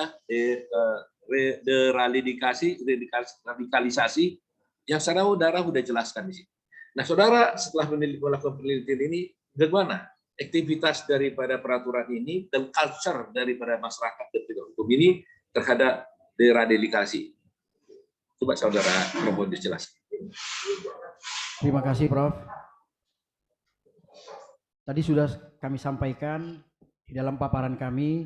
yang saudara sudah jelaskan di sini. Nah, saudara setelah melakukan penelitian ini, bagaimana aktivitas daripada peraturan ini dan culture daripada masyarakat ketika hukum ini terhadap deradikalisasi? Coba saudara mohon dijelaskan. Terima kasih, Prof. Tadi sudah kami sampaikan di dalam paparan kami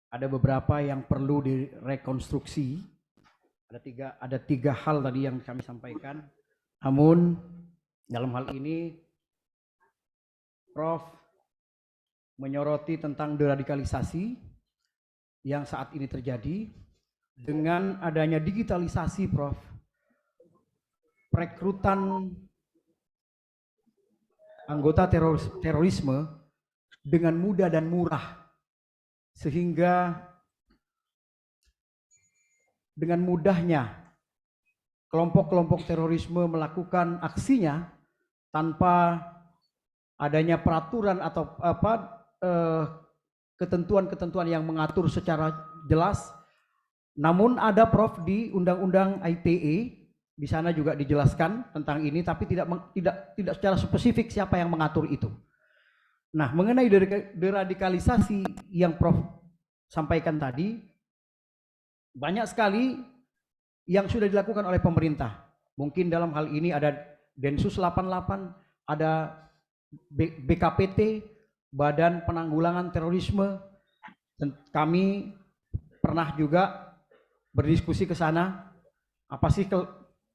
ada beberapa yang perlu direkonstruksi. Ada tiga hal tadi yang kami sampaikan. Namun dalam hal ini Prof menyoroti tentang deradikalisasi yang saat ini terjadi dengan adanya digitalisasi, Prof. Perekrutan anggota terorisme dengan mudah dan murah, sehingga dengan mudahnya kelompok-kelompok terorisme melakukan aksinya tanpa adanya peraturan atau ketentuan-ketentuan yang mengatur secara jelas. Namun ada, Prof, di Undang-Undang ITE, di sana juga dijelaskan tentang ini, tapi tidak secara spesifik siapa yang mengatur itu. Nah, mengenai deradikalisasi yang Prof sampaikan tadi, banyak sekali yang sudah dilakukan oleh pemerintah. Mungkin dalam hal ini ada Densus 88, ada BKPT, Badan Penanggulangan Terorisme. Dan kami pernah juga berdiskusi ke sana, apa sih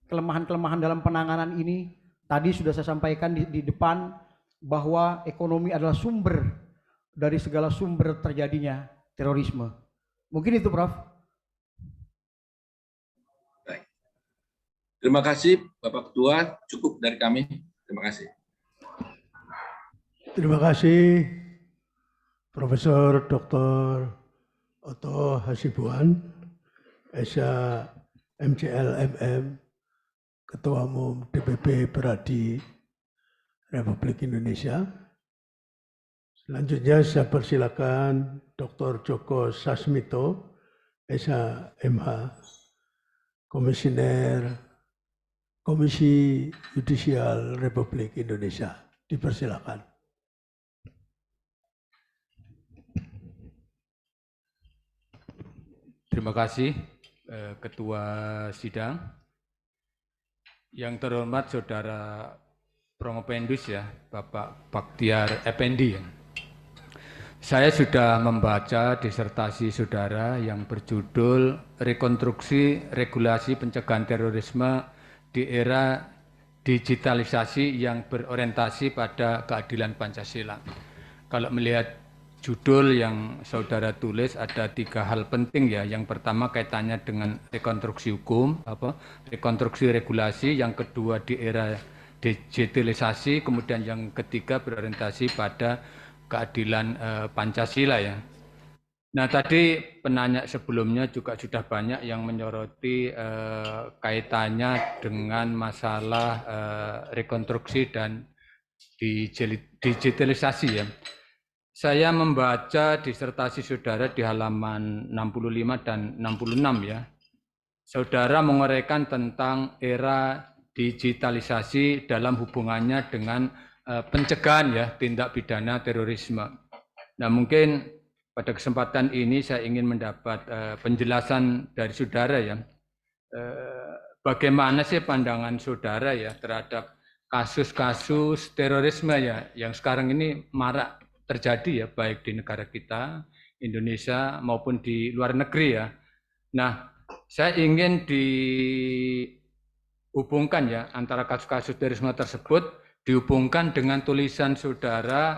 kelemahan-kelemahan dalam penanganan ini. Tadi sudah saya sampaikan di depan bahwa ekonomi adalah sumber dari segala sumber terjadinya terorisme. Mungkin itu, Prof. Baik. Terima kasih Bapak Ketua, cukup dari kami. Terima kasih. Terima kasih Profesor Dr. Otto Hasibuan, SH MCL MM, Ketua Umum DPP Peradi Republik Indonesia. Selanjutnya saya persilakan Dr. Joko Sasmito, SH.MH, Komisioner Komisi Yudisial Republik Indonesia. Dipersilakan. Terima kasih Ketua Sidang. Yang terhormat Saudara Promopendus ya, Bapak Bakhtiar Effendi. Saya sudah membaca disertasi saudara yang berjudul Rekonstruksi Regulasi Pencegahan Terorisme di Era Digitalisasi yang Berorientasi pada Keadilan Pancasila. Kalau melihat judul yang saudara tulis ada 3 hal penting ya. Yang pertama kaitannya dengan rekonstruksi hukum, rekonstruksi regulasi, yang kedua di era digitalisasi, kemudian yang ketiga berorientasi pada keadilan Pancasila ya. Nah tadi penanya sebelumnya juga sudah banyak yang menyoroti kaitannya dengan masalah rekonstruksi dan digitalisasi ya. Saya membaca disertasi saudara di halaman 65 dan 66 ya. Saudara menguraikan tentang era digitalisasi dalam hubungannya dengan pencegahan ya tindak pidana terorisme. Nah mungkin pada kesempatan ini saya ingin mendapat penjelasan dari saudara ya. Bagaimana sih pandangan saudara ya terhadap kasus-kasus terorisme ya yang sekarang ini marak terjadi ya baik di negara kita Indonesia maupun di luar negeri ya. Nah saya ingin dihubungkan ya antara kasus-kasus terorisme tersebut dihubungkan dengan tulisan saudara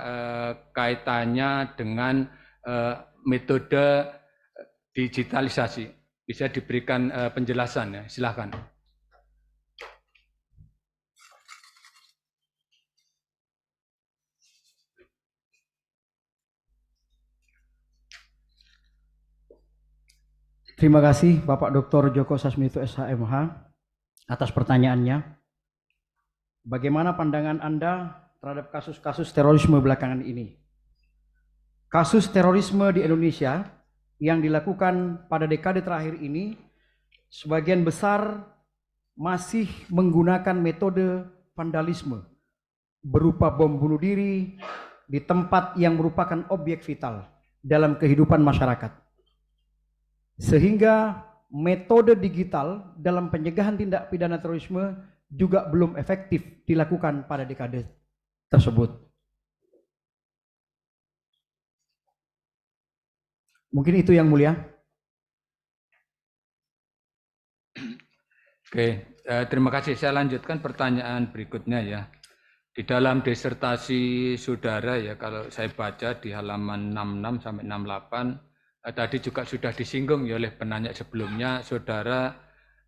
kaitannya dengan metode digitalisasi. Bisa diberikan penjelasan ya, silakan. Terima kasih Bapak Dr. Joko Sasmito SH.MH atas pertanyaannya. Bagaimana pandangan Anda terhadap kasus-kasus terorisme belakangan ini? Kasus terorisme di Indonesia yang dilakukan pada dekade terakhir ini sebagian besar masih menggunakan metode vandalisme berupa bom bunuh diri di tempat yang merupakan objek vital dalam kehidupan masyarakat. Sehingga metode digital dalam pencegahan tindak pidana terorisme juga belum efektif dilakukan pada dekade tersebut. Mungkin itu yang mulia. Oke, terima kasih. Saya lanjutkan pertanyaan berikutnya ya. Di dalam disertasi saudara ya, kalau saya baca di halaman 66 sampai 68, tadi juga sudah disinggung ya oleh penanya sebelumnya, saudara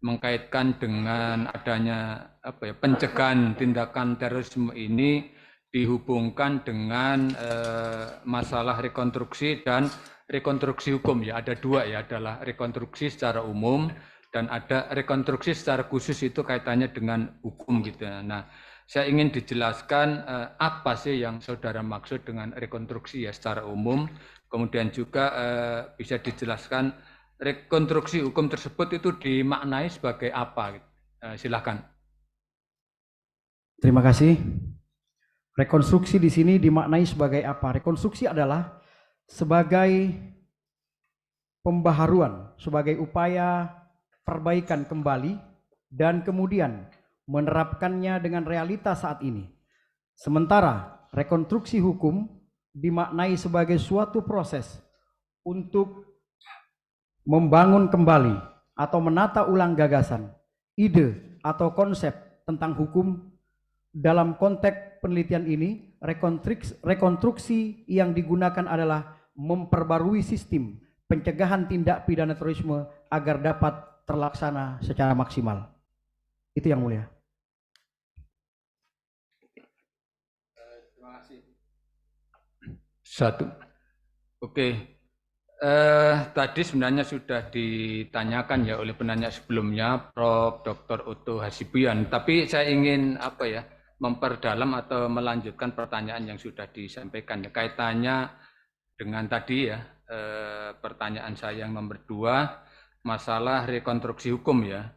mengkaitkan dengan adanya pencegahan tindakan terorisme ini dihubungkan dengan masalah rekonstruksi dan rekonstruksi hukum ya. Ada 2 ya, adalah rekonstruksi secara umum dan ada rekonstruksi secara khusus itu kaitannya dengan hukum gitu. Nah, saya ingin dijelaskan apa sih yang saudara maksud dengan rekonstruksi ya secara umum. Kemudian juga bisa dijelaskan rekonstruksi hukum tersebut itu dimaknai sebagai apa? Silakan. Terima kasih. Rekonstruksi di sini dimaknai sebagai apa? Rekonstruksi adalah sebagai pembaharuan, sebagai upaya perbaikan kembali dan kemudian menerapkannya dengan realitas saat ini. Sementara rekonstruksi hukum dimaknai sebagai suatu proses untuk membangun kembali atau menata ulang gagasan, ide atau konsep tentang hukum. Dalam konteks penelitian ini, rekonstruksi yang digunakan adalah memperbarui sistem pencegahan tindak pidana terorisme agar dapat terlaksana secara maksimal. Itu yang mulia. Terima kasih. Satu. Oke. Tadi sebenarnya sudah ditanyakan ya oleh penanya sebelumnya, Prof. Dr. Otto Hasibuan. Tapi saya ingin memperdalam atau melanjutkan pertanyaan yang sudah disampaikan. Kaitannya dengan tadi ya, pertanyaan saya yang nomor 2, masalah rekonstruksi hukum ya.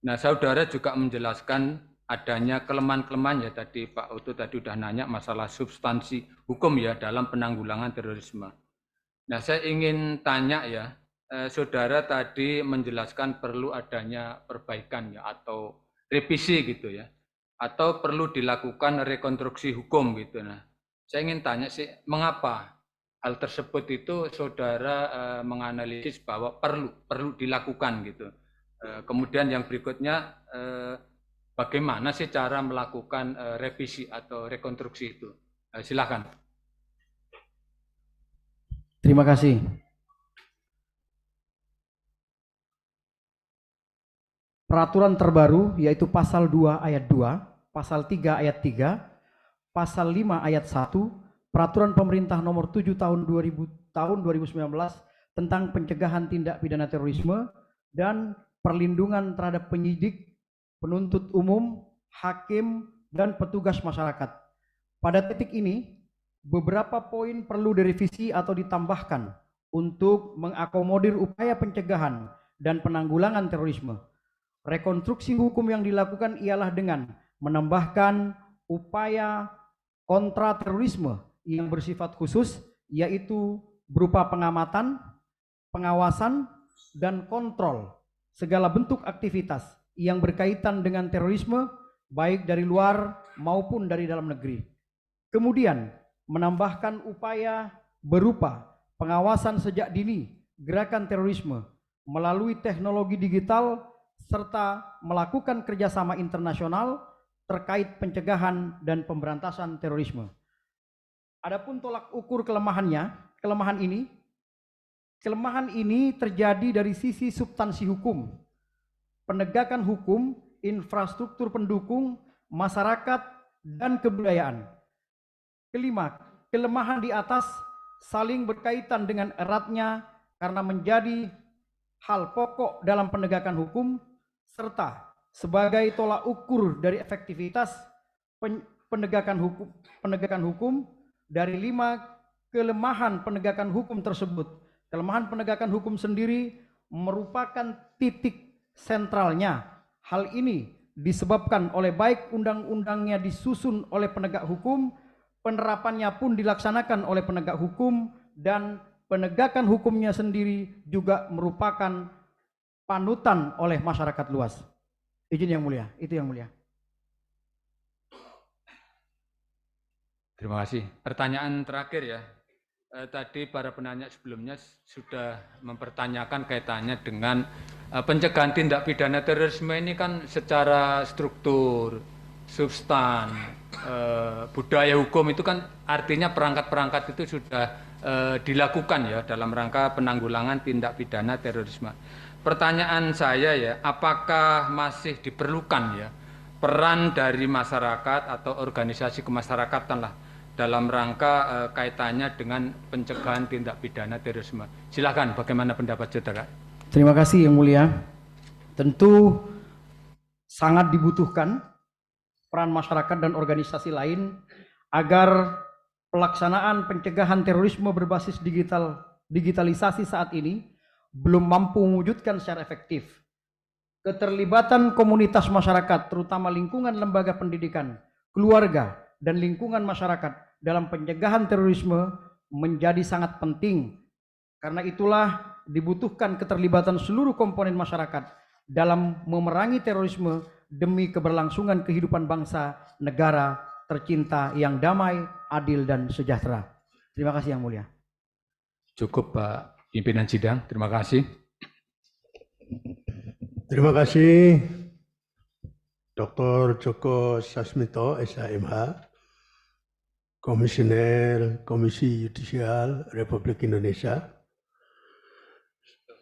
Nah, saudara juga menjelaskan adanya kelemahan-kelemahan ya, tadi Pak Otto tadi sudah nanya masalah substansi hukum ya dalam penanggulangan terorisme. Nah, saya ingin tanya ya, saudara tadi menjelaskan perlu adanya perbaikan ya atau revisi gitu ya, atau perlu dilakukan rekonstruksi hukum gitu. Nah, saya ingin tanya sih, mengapa hal tersebut itu saudara menganalisis bahwa perlu dilakukan gitu. Kemudian yang berikutnya, bagaimana sih cara melakukan revisi atau rekonstruksi itu? Silakan. Terima kasih. Peraturan terbaru yaitu pasal 2 ayat 2, pasal 3 ayat 3, pasal 5 ayat 1, Peraturan Pemerintah Nomor 7 tahun 2019 tentang pencegahan tindak pidana terorisme dan perlindungan terhadap penyidik, penuntut umum, hakim, dan petugas masyarakat. Pada titik ini, beberapa poin perlu direvisi atau ditambahkan untuk mengakomodir upaya pencegahan dan penanggulangan terorisme. Rekonstruksi hukum yang dilakukan ialah dengan menambahkan upaya kontra terorisme yang bersifat khusus, yaitu berupa pengamatan, pengawasan, dan kontrol segala bentuk aktivitas yang berkaitan dengan terorisme, baik dari luar maupun dari dalam negeri. Kemudian, menambahkan upaya berupa pengawasan sejak dini gerakan terorisme melalui teknologi digital serta melakukan kerjasama internasional terkait pencegahan dan pemberantasan terorisme. Adapun tolak ukur kelemahan ini terjadi dari sisi substansi hukum, penegakan hukum, infrastruktur pendukung, masyarakat, dan kebudayaan. Kelima, kelemahan di atas saling berkaitan dengan eratnya karena menjadi hal pokok dalam penegakan hukum, serta sebagai tolak ukur dari efektivitas penegakan hukum dari 5 kelemahan penegakan hukum tersebut. Kelemahan penegakan hukum sendiri merupakan titik sentralnya. Hal ini disebabkan oleh baik undang-undangnya disusun oleh penegak hukum, penerapannya pun dilaksanakan oleh penegak hukum, dan penegakan hukumnya sendiri juga merupakan panutan oleh masyarakat luas. Izin yang mulia, itu yang mulia. Terima kasih. Pertanyaan terakhir ya. Tadi para penanya sebelumnya sudah mempertanyakan kaitannya dengan pencegahan tindak pidana terorisme ini kan secara struktur, substan, budaya hukum itu kan artinya perangkat-perangkat itu sudah dilakukan ya dalam rangka penanggulangan tindak pidana terorisme. Pertanyaan saya ya, apakah masih diperlukan ya peran dari masyarakat atau organisasi kemasyarakatan lah dalam rangka kaitannya dengan pencegahan tindak pidana terorisme? Silakan, bagaimana pendapat saudara? Terima kasih yang mulia. Tentu sangat dibutuhkan peran masyarakat dan organisasi lain agar pelaksanaan pencegahan terorisme berbasis digitalisasi saat ini belum mampu mewujudkan secara efektif. Keterlibatan komunitas masyarakat, terutama lingkungan lembaga pendidikan, keluarga, dan lingkungan masyarakat dalam pencegahan terorisme menjadi sangat penting. Karena itulah dibutuhkan keterlibatan seluruh komponen masyarakat dalam memerangi terorisme demi keberlangsungan kehidupan bangsa, negara tercinta yang damai, adil, dan sejahtera. Terima kasih Yang Mulia. Cukup Pak Pimpinan Sidang, terima kasih. Terima kasih Dr. Joko Sasmito, SHMH, Komisioner Komisi Yudisial Republik Indonesia.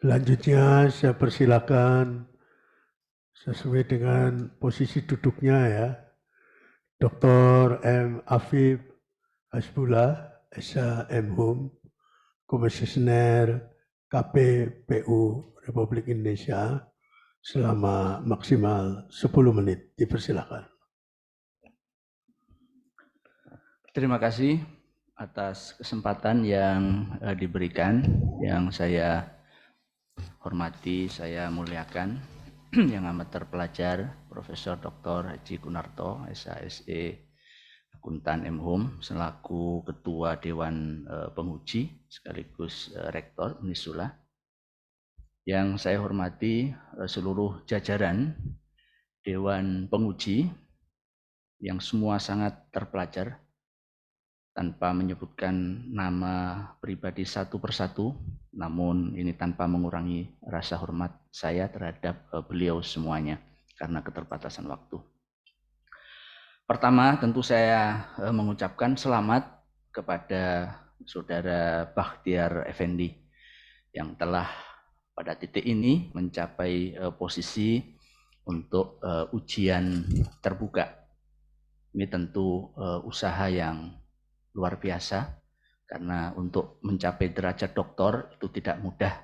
Selanjutnya saya persilakan sesuai dengan posisi duduknya ya, Dr. M. Afif Hasbullah, SHMHum, Komisioner KPPU Republik Indonesia, selama maksimal 10 menit. Dipersilakan. Terima kasih atas kesempatan yang diberikan, yang saya hormati, saya muliakan, yang amat terpelajar Profesor Dr. Haji Kunarto, SHSE Akuntan MHum, selaku Ketua Dewan Penguji sekaligus Rektor Unisula. Yang saya hormati seluruh jajaran Dewan Penguji yang semua sangat terpelajar, tanpa menyebutkan nama pribadi satu persatu, namun ini tanpa mengurangi rasa hormat saya terhadap beliau semuanya karena keterbatasan waktu. Pertama, tentu saya mengucapkan selamat kepada Saudara Bakhtiar Effendi yang telah pada titik ini mencapai posisi untuk ujian terbuka. Ini tentu usaha yang luar biasa, karena untuk mencapai derajat doktor itu tidak mudah.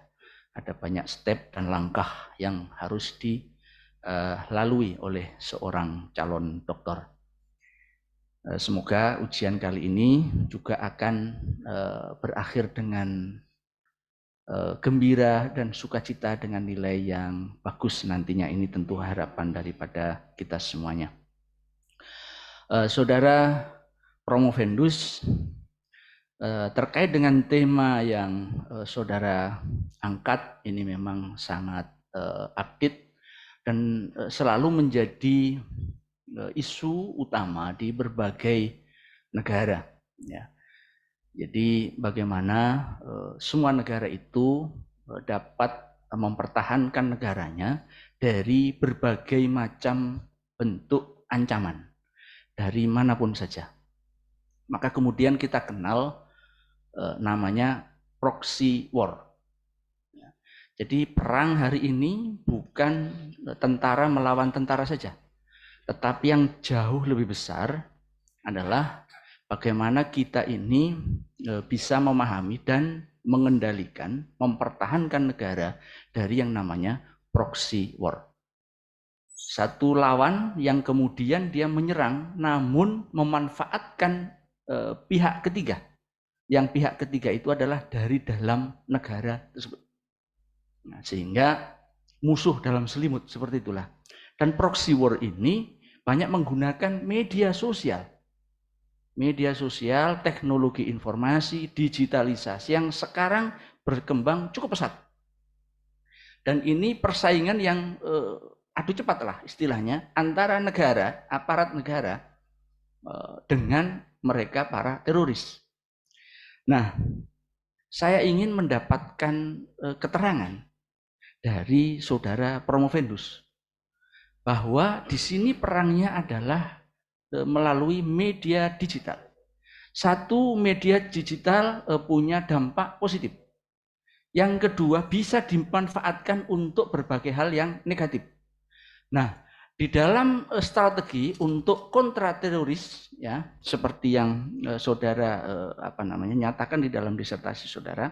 Ada banyak step dan langkah yang harus dilalui oleh seorang calon doktor. Semoga ujian kali ini juga akan berakhir dengan gembira dan sukacita dengan nilai yang bagus nantinya. Ini tentu harapan daripada kita semuanya. Saudara Promovendus, terkait dengan tema yang saudara angkat, ini memang sangat update dan selalu menjadi isu utama di berbagai negara. Ya. Jadi bagaimana semua negara itu dapat mempertahankan negaranya dari berbagai macam bentuk ancaman dari manapun saja. Maka kemudian kita kenal namanya proxy war. Jadi perang hari ini bukan tentara melawan tentara saja, tetapi yang jauh lebih besar adalah bagaimana kita ini bisa memahami dan mengendalikan, mempertahankan negara dari yang namanya proxy war. Satu lawan yang kemudian dia menyerang namun memanfaatkan pihak ketiga. Yang pihak ketiga itu adalah dari dalam negara tersebut. Nah, sehingga musuh dalam selimut seperti itulah. Dan proxy war ini banyak menggunakan media sosial. Media sosial, teknologi informasi, digitalisasi yang sekarang berkembang cukup pesat. Dan ini persaingan yang adu cepat lah istilahnya antara negara, aparat negara dengan mereka para teroris. Nah, saya ingin mendapatkan keterangan dari saudara Promovendus bahwa di sini perangnya adalah melalui media digital. Satu, media digital punya dampak positif. Yang kedua, bisa dimanfaatkan untuk berbagai hal yang negatif. Nah, di dalam strategi untuk kontra teroris, ya, seperti yang saudara nyatakan di dalam disertasi saudara,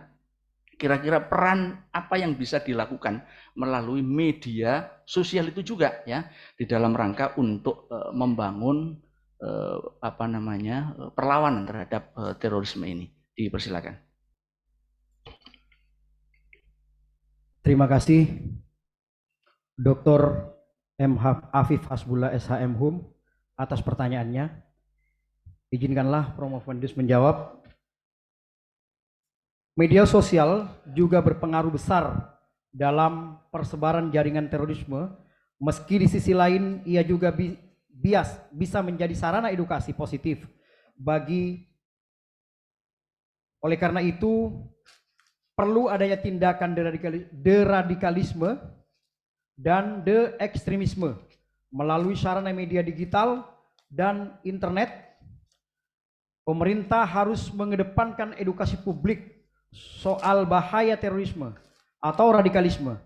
kira-kira peran apa yang bisa dilakukan melalui media sosial itu juga, ya, di dalam rangka untuk membangun perlawanan terhadap terorisme ini. Dipersilakan. Terima kasih Dr. M. Afif Hasbullah SHMHum atas pertanyaannya. Izinkanlah Promovendus menjawab. Media sosial juga berpengaruh besar dalam persebaran jaringan terorisme, meski di sisi lain ia juga bisa menjadi sarana edukasi positif oleh karena itu perlu adanya tindakan deradikalisme dan deekstremisme melalui sarana media digital dan internet. Pemerintah harus mengedepankan edukasi publik soal bahaya terorisme atau radikalisme,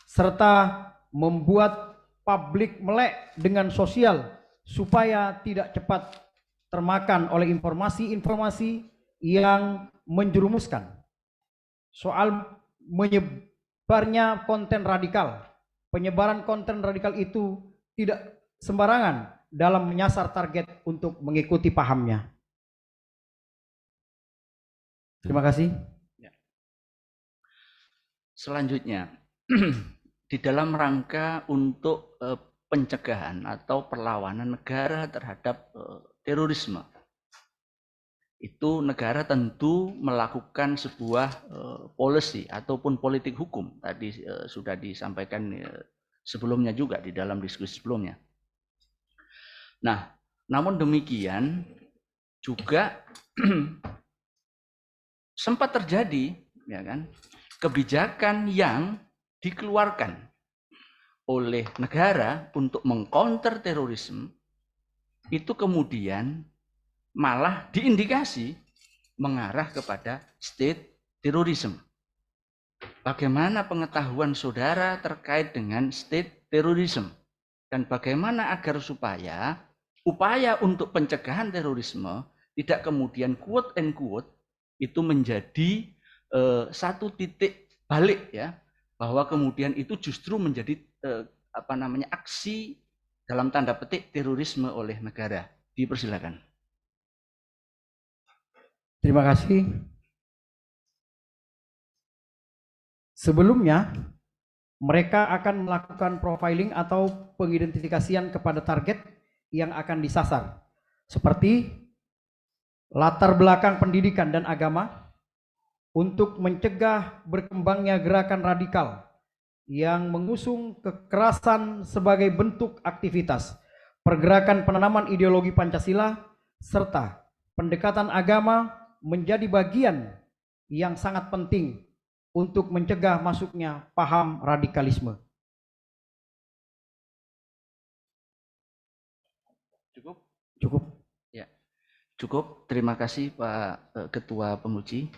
serta membuat publik melek dengan sosial supaya tidak cepat termakan oleh informasi-informasi yang menjerumuskan. Soal menyebarnya konten radikal, penyebaran konten radikal itu tidak sembarangan dalam menyasar target untuk mengikuti pahamnya. Terima kasih. Selanjutnya, di dalam rangka untuk pencegahan atau perlawanan negara terhadap terorisme, itu negara tentu melakukan sebuah policy ataupun politik hukum. Tadi sudah disampaikan sebelumnya juga di dalam diskusi sebelumnya. Nah, namun demikian juga sempat terjadi, ya kan, kebijakan yang dikeluarkan oleh negara untuk mengcounter terorisme itu kemudian malah diindikasi mengarah kepada state terrorism. Bagaimana pengetahuan saudara terkait dengan state terrorism dan bagaimana agar supaya upaya untuk pencegahan terorisme tidak kemudian quote and quote itu menjadi satu titik balik, ya, bahwa kemudian itu justru menjadi aksi dalam tanda petik terorisme oleh negara. Dipersilakan. Terima kasih. Sebelumnya, mereka akan melakukan profiling atau pengidentifikasian kepada target yang akan disasar, seperti latar belakang pendidikan dan agama, untuk mencegah berkembangnya gerakan radikal yang mengusung kekerasan sebagai bentuk aktivitas, pergerakan penanaman ideologi Pancasila, serta pendekatan agama menjadi bagian yang sangat penting untuk mencegah masuknya paham radikalisme. Cukup? Ya, cukup. Terima kasih Pak Ketua Penguji.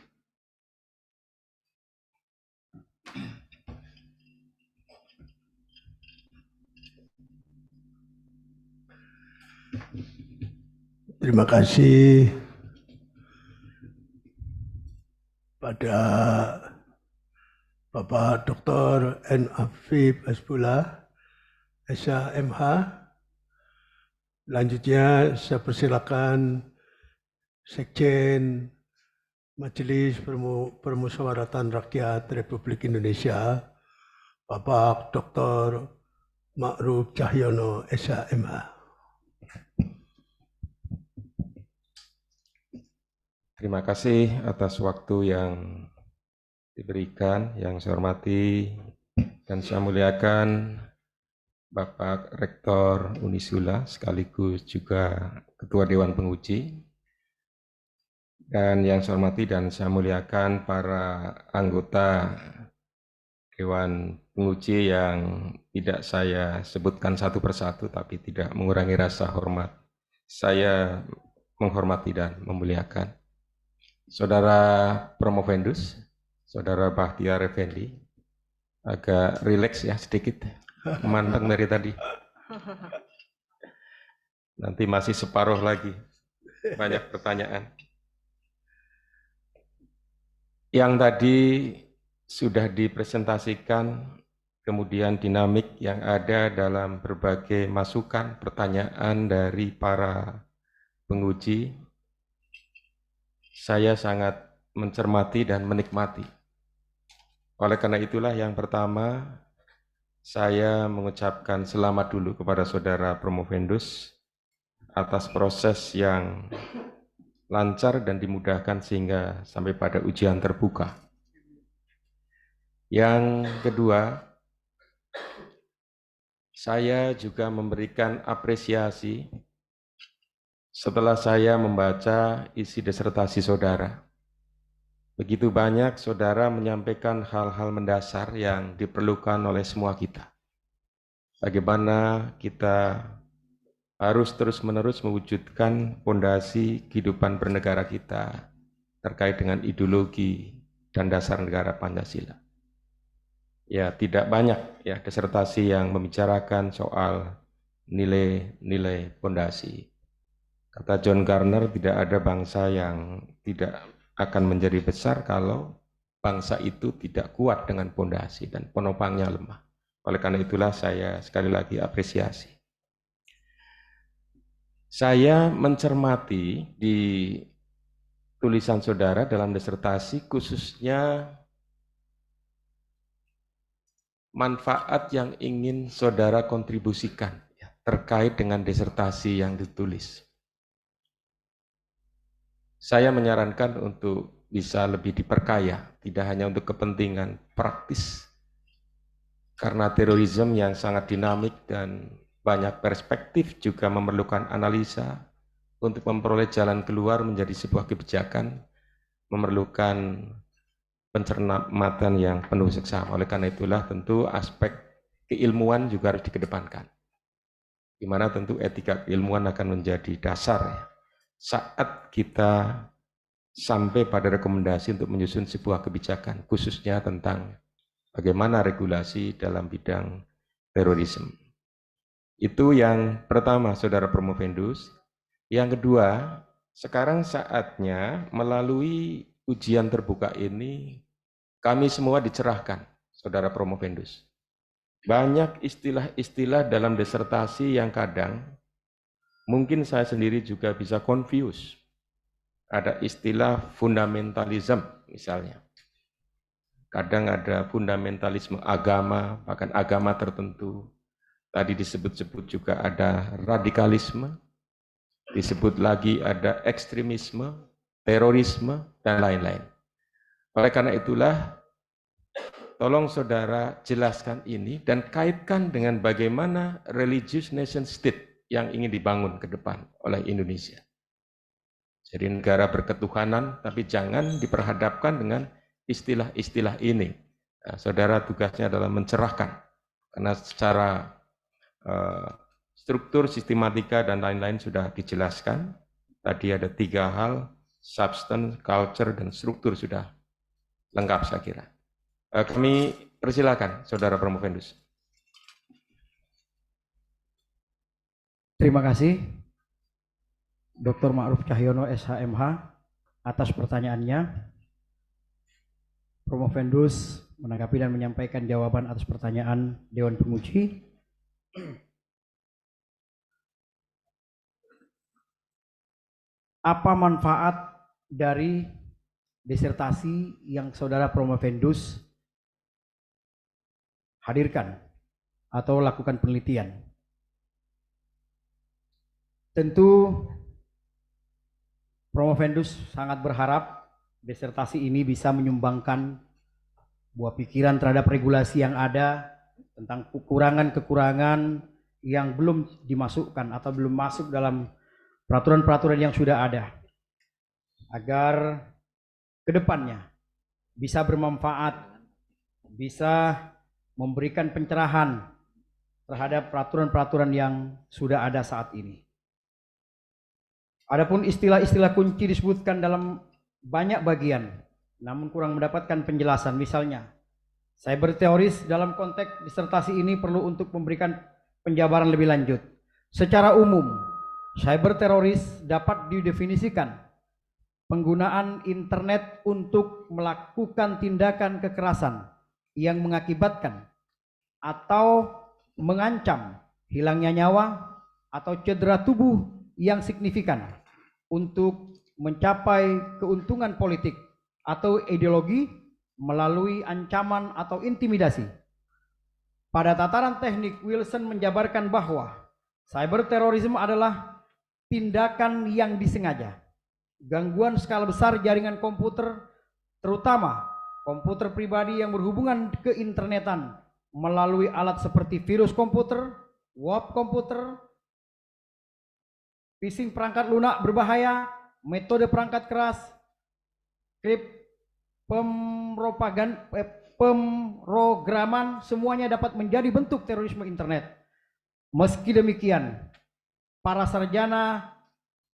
Terima kasih pada Bapak Dr. N. Afif Hasbullah, SHMH. Selanjutnya saya persilakan Sekjen Majelis Permusyawaratan Rakyat Republik Indonesia, Bapak Dr. Ma'ruf Cahyono, SHMH. Terima kasih atas waktu yang diberikan. Yang saya hormati dan saya muliakan Bapak Rektor Unisula sekaligus juga Ketua Dewan Penguji. Dan yang saya hormati dan saya muliakan para anggota Dewan Penguji yang tidak saya sebutkan satu persatu tapi tidak mengurangi rasa hormat. Saya menghormati dan memuliakan Saudara Promovendus, Saudara Bahtiar Effendi, agak rileks ya sedikit, memandang dari tadi. Nanti masih separuh lagi, banyak pertanyaan. Yang tadi sudah dipresentasikan, kemudian dinamik yang ada dalam berbagai masukan, pertanyaan dari para penguji, saya sangat mencermati dan menikmati. Oleh karena itulah yang pertama, saya mengucapkan selamat dulu kepada Saudara Promovendus atas proses yang lancar dan dimudahkan sehingga sampai pada ujian terbuka. Yang kedua, saya juga memberikan apresiasi setelah saya membaca isi disertasi saudara. Begitu banyak saudara menyampaikan hal-hal mendasar yang diperlukan oleh semua kita. Bagaimana kita harus terus-menerus mewujudkan fondasi kehidupan bernegara kita terkait dengan ideologi dan dasar negara Pancasila. Ya, tidak banyak ya disertasi yang membicarakan soal nilai-nilai fondasi. Kata John Garner, tidak ada bangsa yang tidak akan menjadi besar kalau bangsa itu tidak kuat dengan fondasi dan penopangnya lemah. Oleh karena itulah saya sekali lagi apresiasi. Saya mencermati di tulisan saudara dalam disertasi khususnya manfaat yang ingin saudara kontribusikan terkait dengan disertasi yang ditulis. Saya menyarankan untuk bisa lebih diperkaya, tidak hanya untuk kepentingan praktis, karena terorisme yang sangat dinamik dan banyak perspektif juga memerlukan analisa untuk memperoleh jalan keluar menjadi sebuah kebijakan, memerlukan pencermatan yang penuh seksama. Oleh karena itulah tentu aspek keilmuan juga harus dikedepankan, di mana tentu etika keilmuan akan menjadi dasar ya, saat kita sampai pada rekomendasi untuk menyusun sebuah kebijakan, khususnya tentang bagaimana regulasi dalam bidang terorisme. Itu yang pertama, Saudara Promovendus. Yang kedua, sekarang saatnya melalui ujian terbuka ini, kami semua dicerahkan, Saudara Promovendus. Banyak istilah-istilah dalam disertasi yang kadang mungkin saya sendiri juga bisa confuse. Ada istilah fundamentalisme misalnya. Kadang ada fundamentalisme agama, bahkan agama tertentu. Tadi disebut-sebut juga ada radikalisme, disebut lagi ada ekstremisme, terorisme, dan lain-lain. Oleh karena itulah, tolong saudara jelaskan ini dan kaitkan dengan bagaimana religious nation state yang ingin dibangun ke depan oleh Indonesia. Jadi negara berketuhanan, tapi jangan diperhadapkan dengan istilah-istilah ini. Nah, saudara tugasnya adalah mencerahkan, karena secara struktur, sistematika, dan lain-lain sudah dijelaskan. Tadi ada 3 hal, substance, culture, dan struktur sudah lengkap saya kira. Kami persilakan, Saudara Promovendus. Terima kasih, Dr. Ma'ruf Cahyono SHMH atas pertanyaannya. Promovendus menanggapi dan menyampaikan jawaban atas pertanyaan Dewan Penguji. Apa manfaat dari disertasi yang Saudara Promovendus hadirkan atau lakukan penelitian? Tentu Promovendus sangat berharap disertasi ini bisa menyumbangkan buah pikiran terhadap regulasi yang ada tentang kekurangan-kekurangan yang belum dimasukkan atau belum masuk dalam peraturan-peraturan yang sudah ada, agar kedepannya bisa bermanfaat, bisa memberikan pencerahan terhadap peraturan-peraturan yang sudah ada saat ini. Adapun istilah-istilah kunci disebutkan dalam banyak bagian, namun kurang mendapatkan penjelasan. Misalnya, cyber teroris dalam konteks disertasi ini perlu untuk memberikan penjabaran lebih lanjut. Secara umum, cyber teroris dapat didefinisikan penggunaan internet untuk melakukan tindakan kekerasan yang mengakibatkan atau mengancam hilangnya nyawa atau cedera tubuh yang signifikan untuk mencapai keuntungan politik atau ideologi melalui ancaman atau intimidasi. Pada tataran teknik, Wilson menjabarkan bahwa cyber terorisme adalah tindakan yang disengaja gangguan skala besar jaringan komputer, terutama komputer pribadi yang berhubungan ke internetan melalui alat seperti virus komputer, wap komputer, phishing perangkat lunak berbahaya, metode perangkat keras, pemrograman, semuanya dapat menjadi bentuk terorisme internet. Meski demikian, para sarjana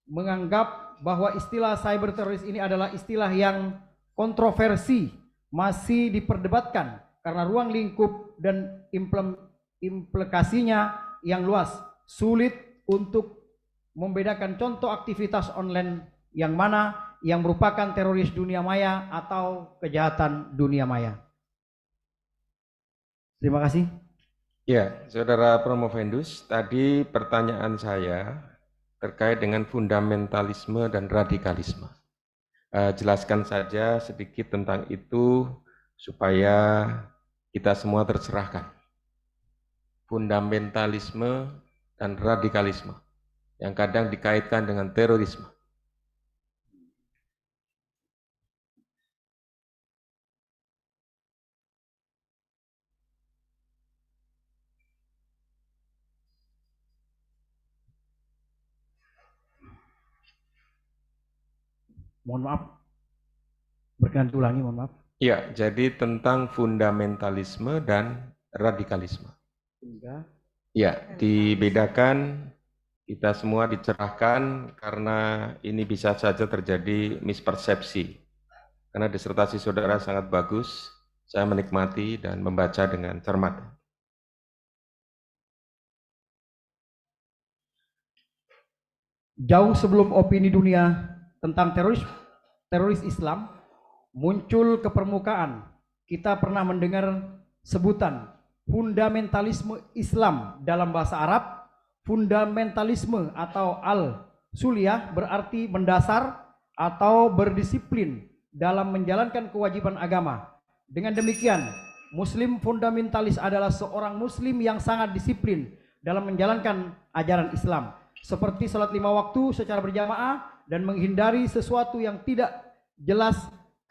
menganggap bahwa istilah cyber teroris ini adalah istilah yang kontroversi, masih diperdebatkan karena ruang lingkup dan implikasinya yang luas, sulit untuk membedakan contoh aktivitas online yang mana yang merupakan teroris dunia maya atau kejahatan dunia maya. Terima kasih. Ya, Saudara Promovendus, tadi pertanyaan saya terkait dengan fundamentalisme dan radikalisme. Jelaskan saja sedikit tentang itu supaya kita semua tercerahkan. Fundamentalisme dan radikalisme yang kadang dikaitkan dengan terorisme. Mohon maaf, berkenan diulangi, mohon maaf. Ya, jadi tentang fundamentalisme dan radikalisme. Ya, dibedakan, kita semua dicerahkan karena ini bisa saja terjadi mispersepsi. Karena disertasi saudara sangat bagus, saya menikmati dan membaca dengan cermat. Jauh sebelum opini dunia tentang teroris Islam muncul ke permukaan, kita pernah mendengar sebutan fundamentalisme Islam. Dalam bahasa Arab, fundamentalisme atau al-suliyah berarti mendasar atau berdisiplin dalam menjalankan kewajiban agama. Dengan demikian, Muslim fundamentalis adalah seorang Muslim yang sangat disiplin dalam menjalankan ajaran Islam, seperti salat 5 waktu secara berjamaah dan menghindari sesuatu yang tidak jelas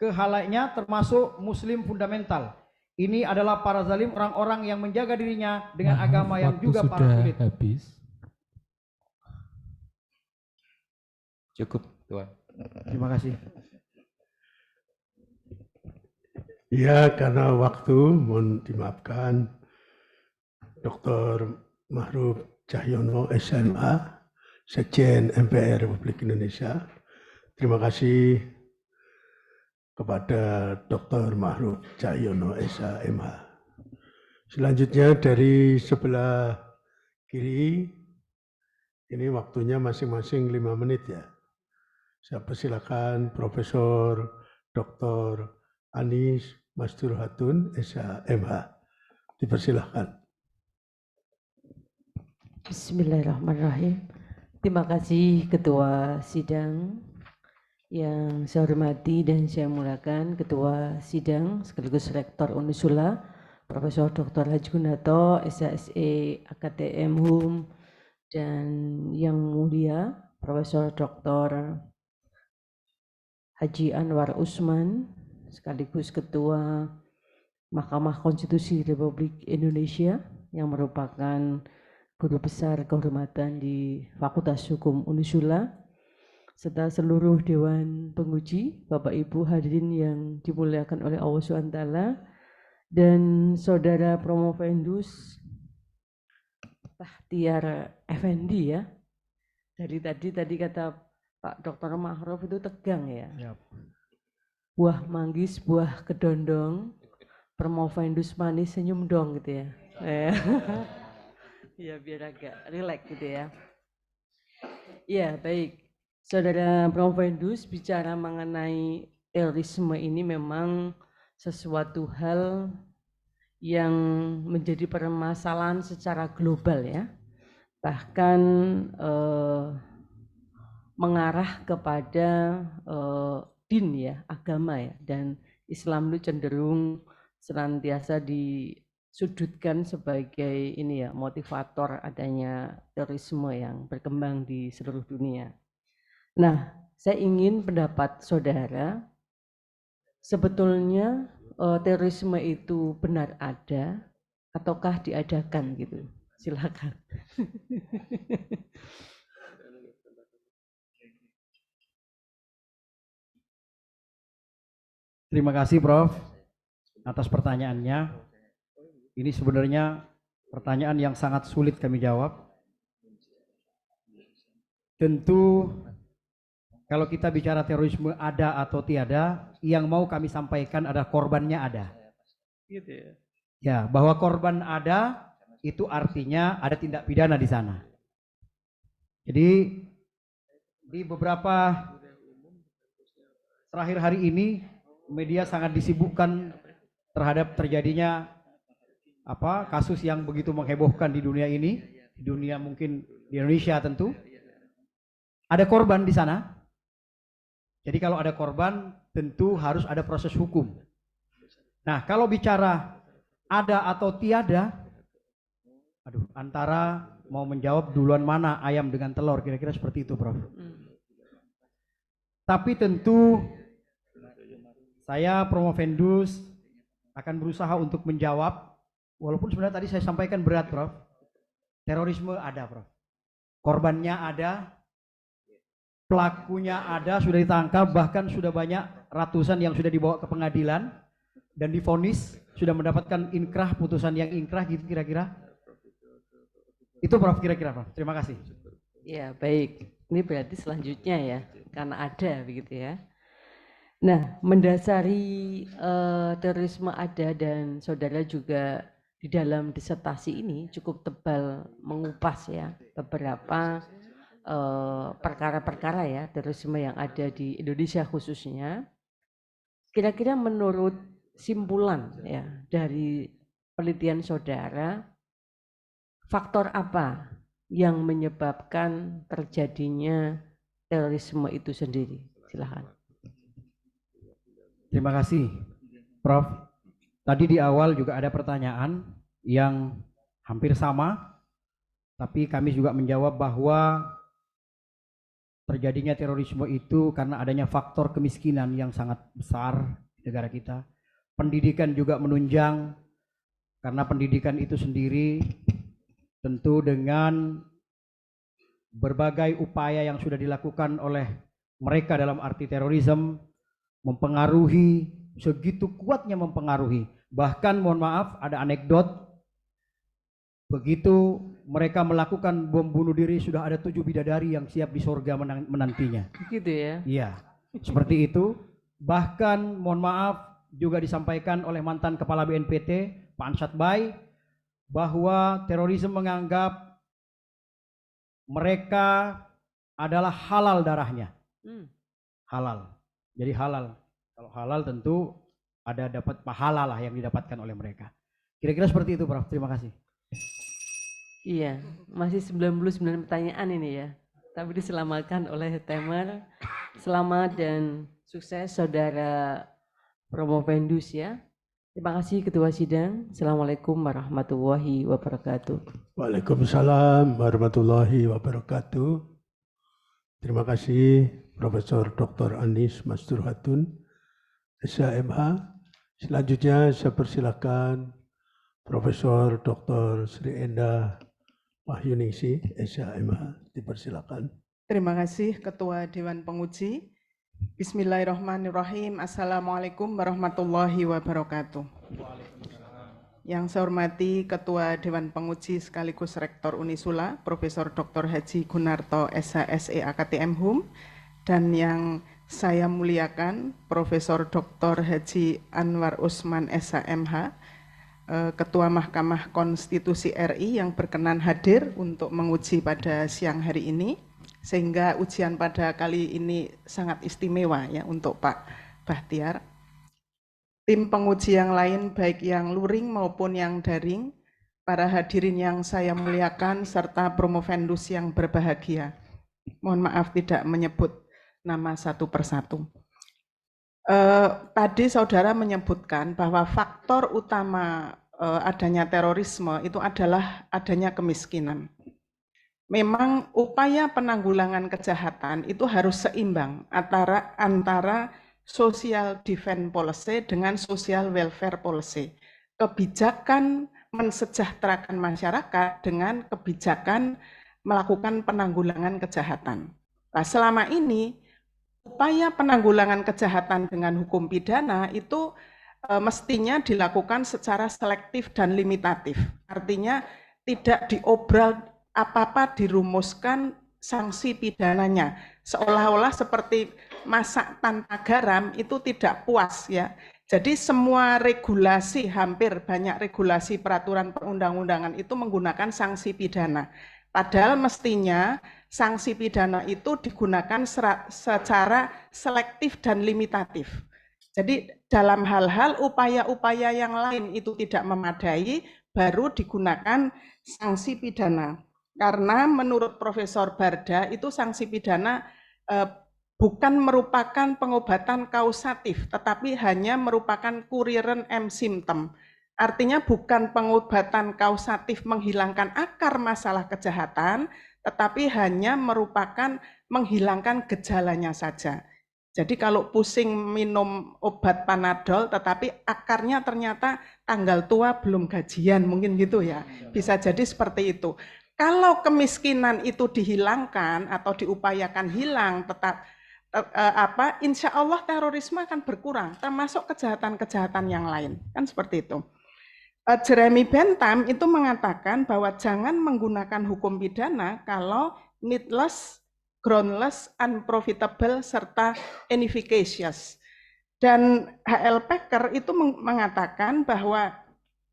ke halaiknya, termasuk Muslim fundamental. Ini adalah para zalim, orang-orang yang menjaga dirinya dengan agama yang juga para sulit. Habis. Cukup, Tuan. Terima kasih. Ya, karena waktu, mohon dimaafkan. Dr. Mahruf Cahyono, SMA, Sekjen MPR Republik Indonesia. Terima kasih kepada Dr. Mahruf Cahyono, SHMH. Selanjutnya dari sebelah kiri, ini waktunya masing-masing 5 menit ya. Saya persilakan Profesor Dr. Anis Mastur Hatun, SHMH. Dipersilahkan. Bismillahirrahmanirrahim. Terima kasih Ketua Sidang yang saya hormati dan saya muliakan, Ketua Sidang sekaligus Rektor Unisula, Profesor Dr. Haji Gunato, SHSE AKTM HUM, dan yang mulia Profesor Dr. Haji Anwar Usman, sekaligus Ketua Mahkamah Konstitusi Republik Indonesia yang merupakan Guru Besar Kehormatan di Fakultas Hukum Unisula, serta seluruh Dewan Penguji, Bapak Ibu hadirin yang dimuliakan oleh Allah SWT, dan Saudara Promovendus Bahtiar Effendi ya. Dari tadi kata Pak Dr. Mahruf itu tegang ya. Yep. Buah manggis, buah kedondong, Promovendus manis senyum dong gitu ya. Ya biar agak rileks gitu ya. Ya baik, Saudara Promovendus, bicara mengenai terorisme ini memang sesuatu hal yang menjadi permasalahan secara global ya. Bahkan mengarah kepada din ya, agama ya, dan Islam itu cenderung senantiasa disudutkan sebagai ini ya, motivator adanya terorisme yang berkembang di seluruh dunia. Nah, Saya ingin pendapat saudara, sebetulnya terorisme itu benar ada ataukah diadakan gitu? Silakan. Terima kasih Prof atas pertanyaannya. Ini sebenarnya pertanyaan yang sangat sulit kami jawab. Tentu kalau kita bicara terorisme ada atau tiada, yang mau kami sampaikan ada korbannya ada. Gitu ya. Ya, bahwa korban ada itu artinya ada tindak pidana di sana. Jadi di beberapa terakhir hari ini media sangat disibukkan terhadap terjadinya kasus yang begitu menghebohkan di dunia ini, di dunia mungkin di Indonesia tentu. Ada korban di sana. Jadi kalau ada korban tentu harus ada proses hukum. Nah, kalau bicara ada atau tiada, antara mau menjawab duluan mana ayam dengan telur, kira-kira seperti itu, Prof. Tapi tentu saya Promovendus akan berusaha untuk menjawab, walaupun sebenarnya tadi saya sampaikan berat, Prof. Terorisme ada, Prof. Korbannya ada, pelakunya ada, sudah ditangkap, bahkan sudah banyak ratusan yang sudah dibawa ke pengadilan dan divonis, sudah mendapatkan inkrah, putusan yang inkrah gitu kira-kira. Itu Prof kira-kira, Prof. Terima kasih. Ya, baik. Ini berarti selanjutnya ya, karena ada begitu ya. Nah, mendasari terorisme ada dan saudara juga di dalam disertasi ini cukup tebal mengupas ya beberapa perkara-perkara ya terorisme yang ada di Indonesia khususnya. Kira-kira menurut simpulan ya dari penelitian saudara, faktor apa yang menyebabkan terjadinya terorisme itu sendiri? Silakan. Terima kasih, Prof. Tadi di awal juga ada pertanyaan yang hampir sama, tapi kami juga menjawab bahwa terjadinya terorisme itu karena adanya faktor kemiskinan yang sangat besar di negara kita. Pendidikan juga menunjang, karena pendidikan itu sendiri tentu dengan berbagai upaya yang sudah dilakukan oleh mereka dalam arti terorisme, mempengaruhi, segitu kuatnya mempengaruhi. Bahkan mohon maaf ada anekdot, begitu mereka melakukan bom bunuh diri sudah ada 7 bidadari yang siap di surga menantinya. Gitu ya? Iya, seperti itu. Bahkan mohon maaf juga disampaikan oleh mantan Kepala BNPT Pak Ansat Bay bahwa terorisme menganggap mereka adalah halal darahnya. Halal. Jadi halal. Kalau halal tentu ada dapat pahala lah yang didapatkan oleh mereka. Kira-kira seperti itu, Prof. Terima kasih. Iya, masih 99 pertanyaan ini ya. Tapi diselamatkan oleh Temer. Selamat dan sukses Saudara Promovendus ya. Terima kasih Ketua Sidang. Assalamualaikum warahmatullahi wabarakatuh. Waalaikumsalam warahmatullahi wabarakatuh. Terima kasih Profesor Dr. Anis Masturhatun, SHMH. Selanjutnya saya persilakan Profesor Dr. Sri Endah Wahyuningsi, SHMH. Dipersilakan. Terima kasih Ketua Dewan Penguji. Bismillahirrahmanirrahim. Assalamualaikum warahmatullahi wabarakatuh. Yang saya hormati Ketua Dewan Penguji sekaligus Rektor Unisula, Profesor Dr. Haji Gunarto SHSE AKTM Hum, dan yang saya muliakan Profesor Dr. Haji Anwar Usman SHMH, Ketua Mahkamah Konstitusi RI yang berkenan hadir untuk menguji pada siang hari ini, sehingga ujian pada kali ini sangat istimewa ya untuk Pak Bahtiar. Tim penguji yang lain baik yang luring maupun yang daring, para hadirin yang saya muliakan serta Promovendus yang berbahagia. Mohon maaf tidak menyebut nama satu persatu. Tadi saudara menyebutkan bahwa faktor utama adanya terorisme itu adalah adanya kemiskinan. memang upaya penanggulangan kejahatan itu harus seimbang antara social defense policy dengan social welfare policy. Kebijakan mensejahterakan masyarakat dengan kebijakan melakukan penanggulangan kejahatan. Nah, selama ini upaya penanggulangan kejahatan dengan hukum pidana itu mestinya dilakukan secara selektif dan limitatif. Artinya tidak diobral apa-apa dirumuskan sanksi pidananya. Seolah-olah seperti masak tanpa garam itu tidak puas ya. Jadi semua regulasi, hampir banyak regulasi peraturan perundang-undangan itu menggunakan sanksi pidana. Padahal mestinya sanksi pidana itu digunakan secara selektif dan limitatif. Jadi dalam hal-hal upaya-upaya yang lain itu tidak memadai, baru digunakan sanksi pidana. Karena menurut Profesor Barda itu sanksi pidana bukan merupakan pengobatan kausatif, tetapi hanya merupakan kurieren em simptom. Artinya bukan pengobatan kausatif menghilangkan akar masalah kejahatan, tetapi hanya merupakan menghilangkan gejalanya saja. Jadi kalau pusing minum obat Panadol, tetapi akarnya ternyata tanggal tua belum gajian, mungkin gitu ya. Bisa jadi seperti itu. Kalau kemiskinan itu dihilangkan atau diupayakan hilang, insya Allah terorisme akan berkurang, termasuk kejahatan-kejahatan yang lain, kan seperti itu. Jeremy Bentham itu mengatakan bahwa jangan menggunakan hukum pidana kalau needless, groundless, unprofitable, serta inefficacious. Dan H.L. Packer itu mengatakan bahwa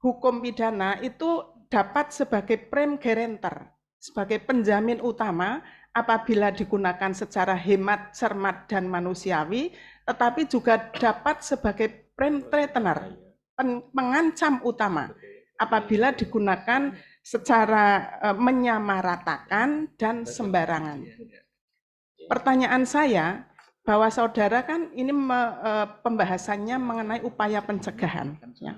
hukum pidana itu dapat sebagai prime guarantor, sebagai penjamin utama apabila digunakan secara hemat, cermat, dan manusiawi, tetapi juga dapat sebagai prime threatener, pengancam utama apabila digunakan secara menyamaratakan dan sembarangan. Pertanyaan saya, bahwa saudara kan ini pembahasannya mengenai upaya pencegahan. Ya.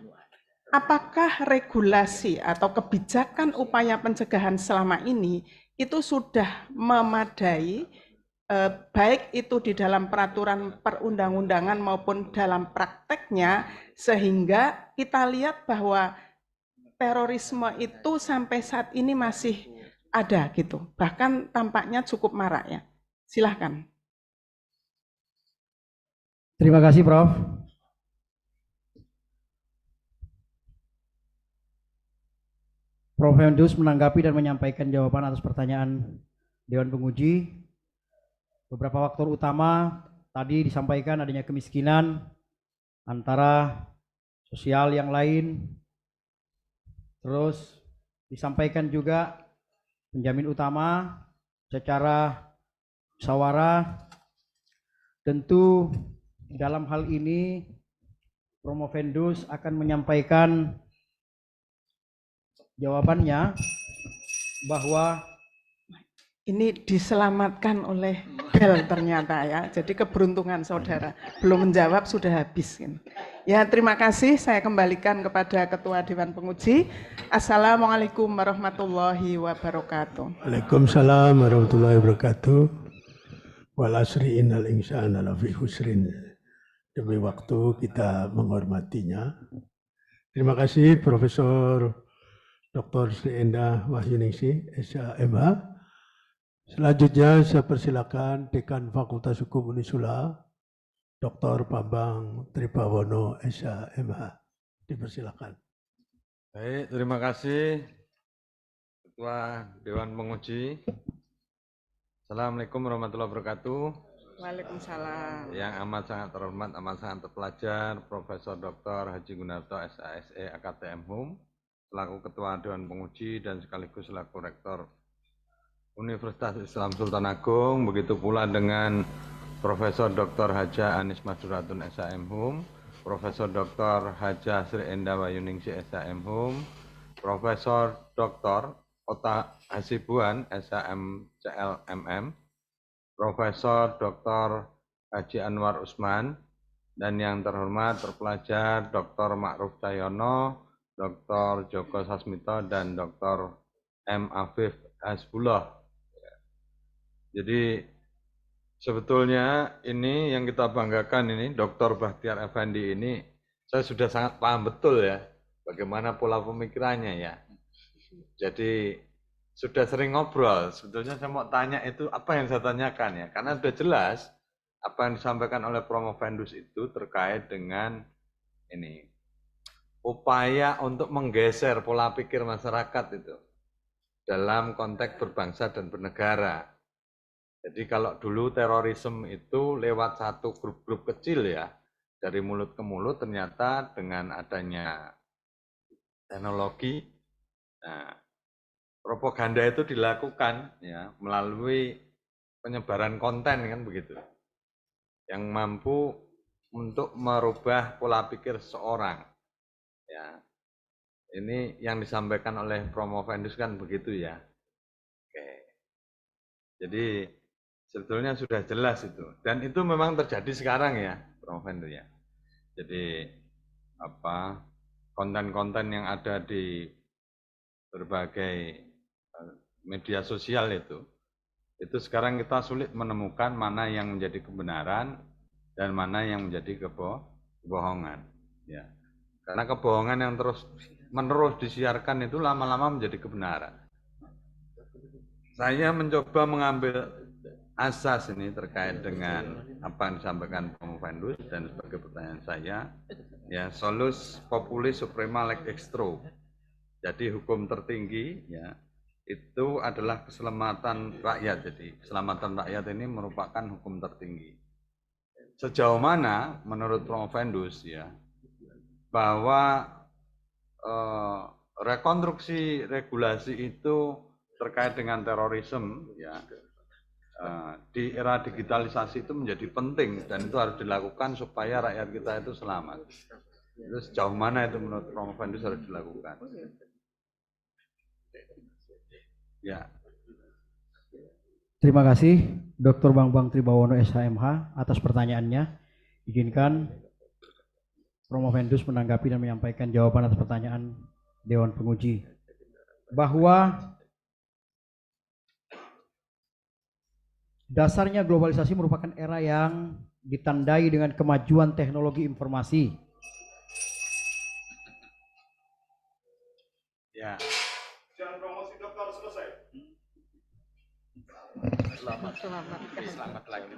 Apakah regulasi atau kebijakan upaya pencegahan selama ini itu sudah memadai, baik itu di dalam peraturan perundang-undangan maupun dalam prakteknya, sehingga kita lihat bahwa terorisme itu sampai saat ini masih ada gitu, bahkan tampaknya cukup marak ya. Silahkan. Terima kasih, Prof. Prof. Hendus menanggapi dan menyampaikan jawaban atas pertanyaan Dewan Penguji. Beberapa faktor utama tadi disampaikan adanya kemiskinan antara sosial yang lain. Terus disampaikan juga penjamin utama secara musyawarah. Tentu dalam hal ini Promovendus akan menyampaikan jawabannya bahwa ini diselamatkan oleh bel ternyata ya. Jadi keberuntungan saudara. Belum menjawab sudah habis. Ya, terima kasih. Saya kembalikan kepada Ketua Dewan Penguji. Assalamualaikum warahmatullahi wabarakatuh. Waalaikumsalam warahmatullahi wabarakatuh. Wal asri innal insana lafi khusrin. Demi waktu kita menghormatinya. Terima kasih Profesor Dr. Sri Endah Wahyuningsi, SHMH. Selanjutnya saya persilakan Dekan Fakultas Hukum Unisula, Dr. Bambang Tribawono, SHMH. Dipersilakan. Baik, terima kasih Ketua Dewan Penguji. Assalamualaikum warahmatullahi wabarakatuh. Waalaikumsalam. Yang amat sangat terhormat, amat sangat terpelajar, Profesor Dr. Haji Gunarto, SASE, AKTM HUM, selaku Ketua Dewan Penguji dan sekaligus selaku Rektor Universitas Islam Sultan Agung, begitu pula dengan Profesor Dr. Haja Anis Masduratun, SHM HUM, Profesor Dr. Haja Sri Endah Wahyuningsi, SHM HUM, Profesor Dr. Ota Hasibuan, SHM CLMM, Profesor Dr. Haji Anwar Usman, dan yang terhormat terpelajar Dr. Ma'ruf Cahyono, Dr. Joko Sasmito, dan Dr. M. Afif Hasbullah, Jadi sebetulnya ini yang kita banggakan ini, Dr. Bahtiar Effendi ini, saya sudah sangat paham betul ya, bagaimana pola pemikirannya ya. Jadi sudah sering ngobrol, sebetulnya saya mau tanya itu apa yang saya tanyakan ya, karena sudah jelas apa yang disampaikan oleh Promovendus itu terkait dengan ini, upaya untuk menggeser pola pikir masyarakat itu dalam konteks berbangsa dan bernegara. Jadi kalau dulu terorisme itu lewat satu grup-grup kecil ya, dari mulut ke mulut, ternyata dengan adanya teknologi, nah, propaganda itu dilakukan ya melalui penyebaran konten kan begitu, yang mampu untuk merubah pola pikir seseorang. Ya, ini yang disampaikan oleh Promovendus kan begitu ya. Oke. Jadi sebetulnya sudah jelas itu, dan itu memang terjadi sekarang ya, Promovendus ya. Jadi apa konten-konten yang ada di berbagai media sosial itu sekarang kita sulit menemukan mana yang menjadi kebenaran dan mana yang menjadi kebohongan. Ya, karena kebohongan yang terus menerus disiarkan itu lama-lama menjadi kebenaran. Saya mencoba mengambil asas ini terkait dengan apa yang disampaikan Promovendus dan sebagai pertanyaan saya, ya solus populis suprema lex extro. Jadi hukum tertinggi ya itu adalah keselamatan rakyat. Jadi keselamatan rakyat ini merupakan hukum tertinggi. Sejauh mana menurut Promovendus ya bahwa rekonstruksi regulasi itu terkait dengan terorisme ya di era digitalisasi itu menjadi penting dan itu harus dilakukan supaya rakyat kita itu selamat. Itu sejauh mana itu menurut Promovendus harus dilakukan? Ya. Terima kasih Dr. Bambang Tribawono SHMH atas pertanyaannya. Izinkan Promovendus menanggapi dan menyampaikan jawaban atas pertanyaan Dewan Penguji. Bahwa dasarnya globalisasi merupakan era yang ditandai dengan kemajuan teknologi informasi. Ya. Ujian promosi doktor selesai. Selamat lagi.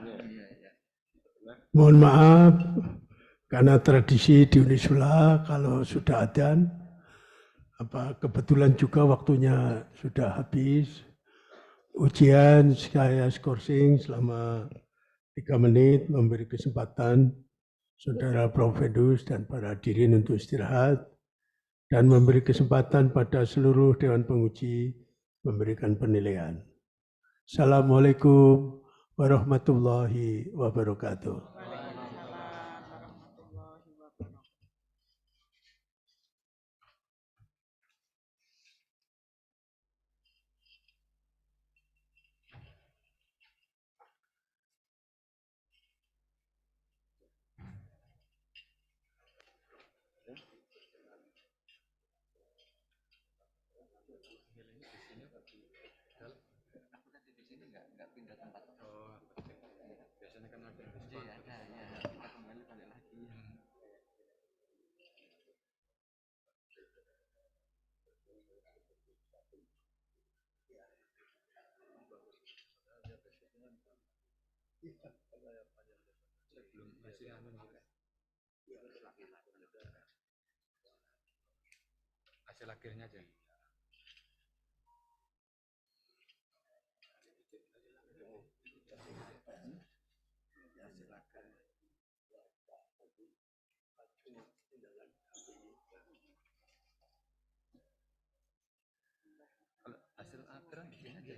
Mohon maaf, karena tradisi di Unisula kalau sudah adzan, kebetulan juga waktunya sudah habis. Ujian saya skorsing selama 3 menit, memberi kesempatan Saudara Promovendus dan para hadirin untuk istirahat, dan memberi kesempatan pada seluruh Dewan Penguji memberikan penilaian. Assalamualaikum warahmatullahi wabarakatuh. Hasil akhirnya aja. Hasil akhiran di sini aja.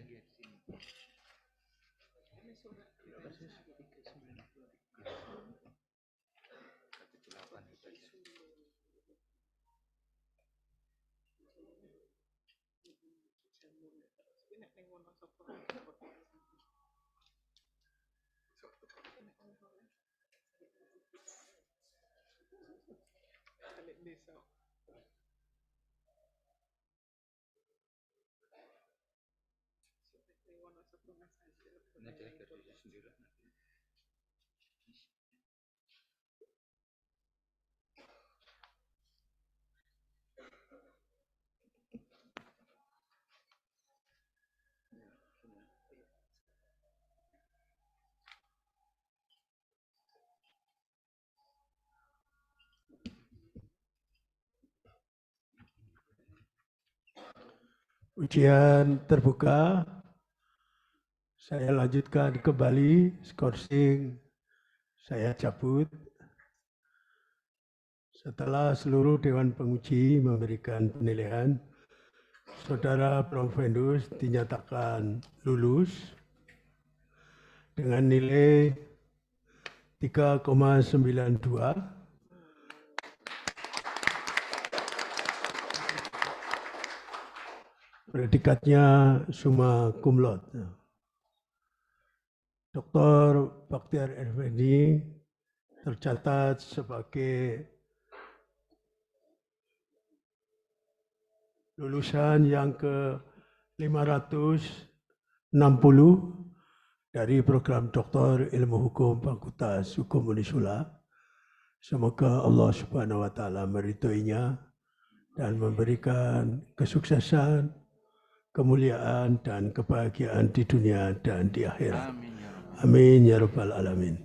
Ujian terbuka. Saya lanjutkan kembali, skorsing saya cabut. Setelah seluruh Dewan Penguji memberikan penilaian, Saudara Profendus dinyatakan lulus dengan nilai 3,92. Predikatnya summa cum laude. Dr. Bakhtiar Effendi tercatat sebagai lulusan yang ke-560 dari program Doktor Ilmu Hukum Fakultas Hukum Unisula. Semoga Allah Subhanahu wa taala meridhoinya dan memberikan kesuksesan, kemuliaan dan kebahagiaan di dunia dan di akhirat. Amin ya rabbal alamin.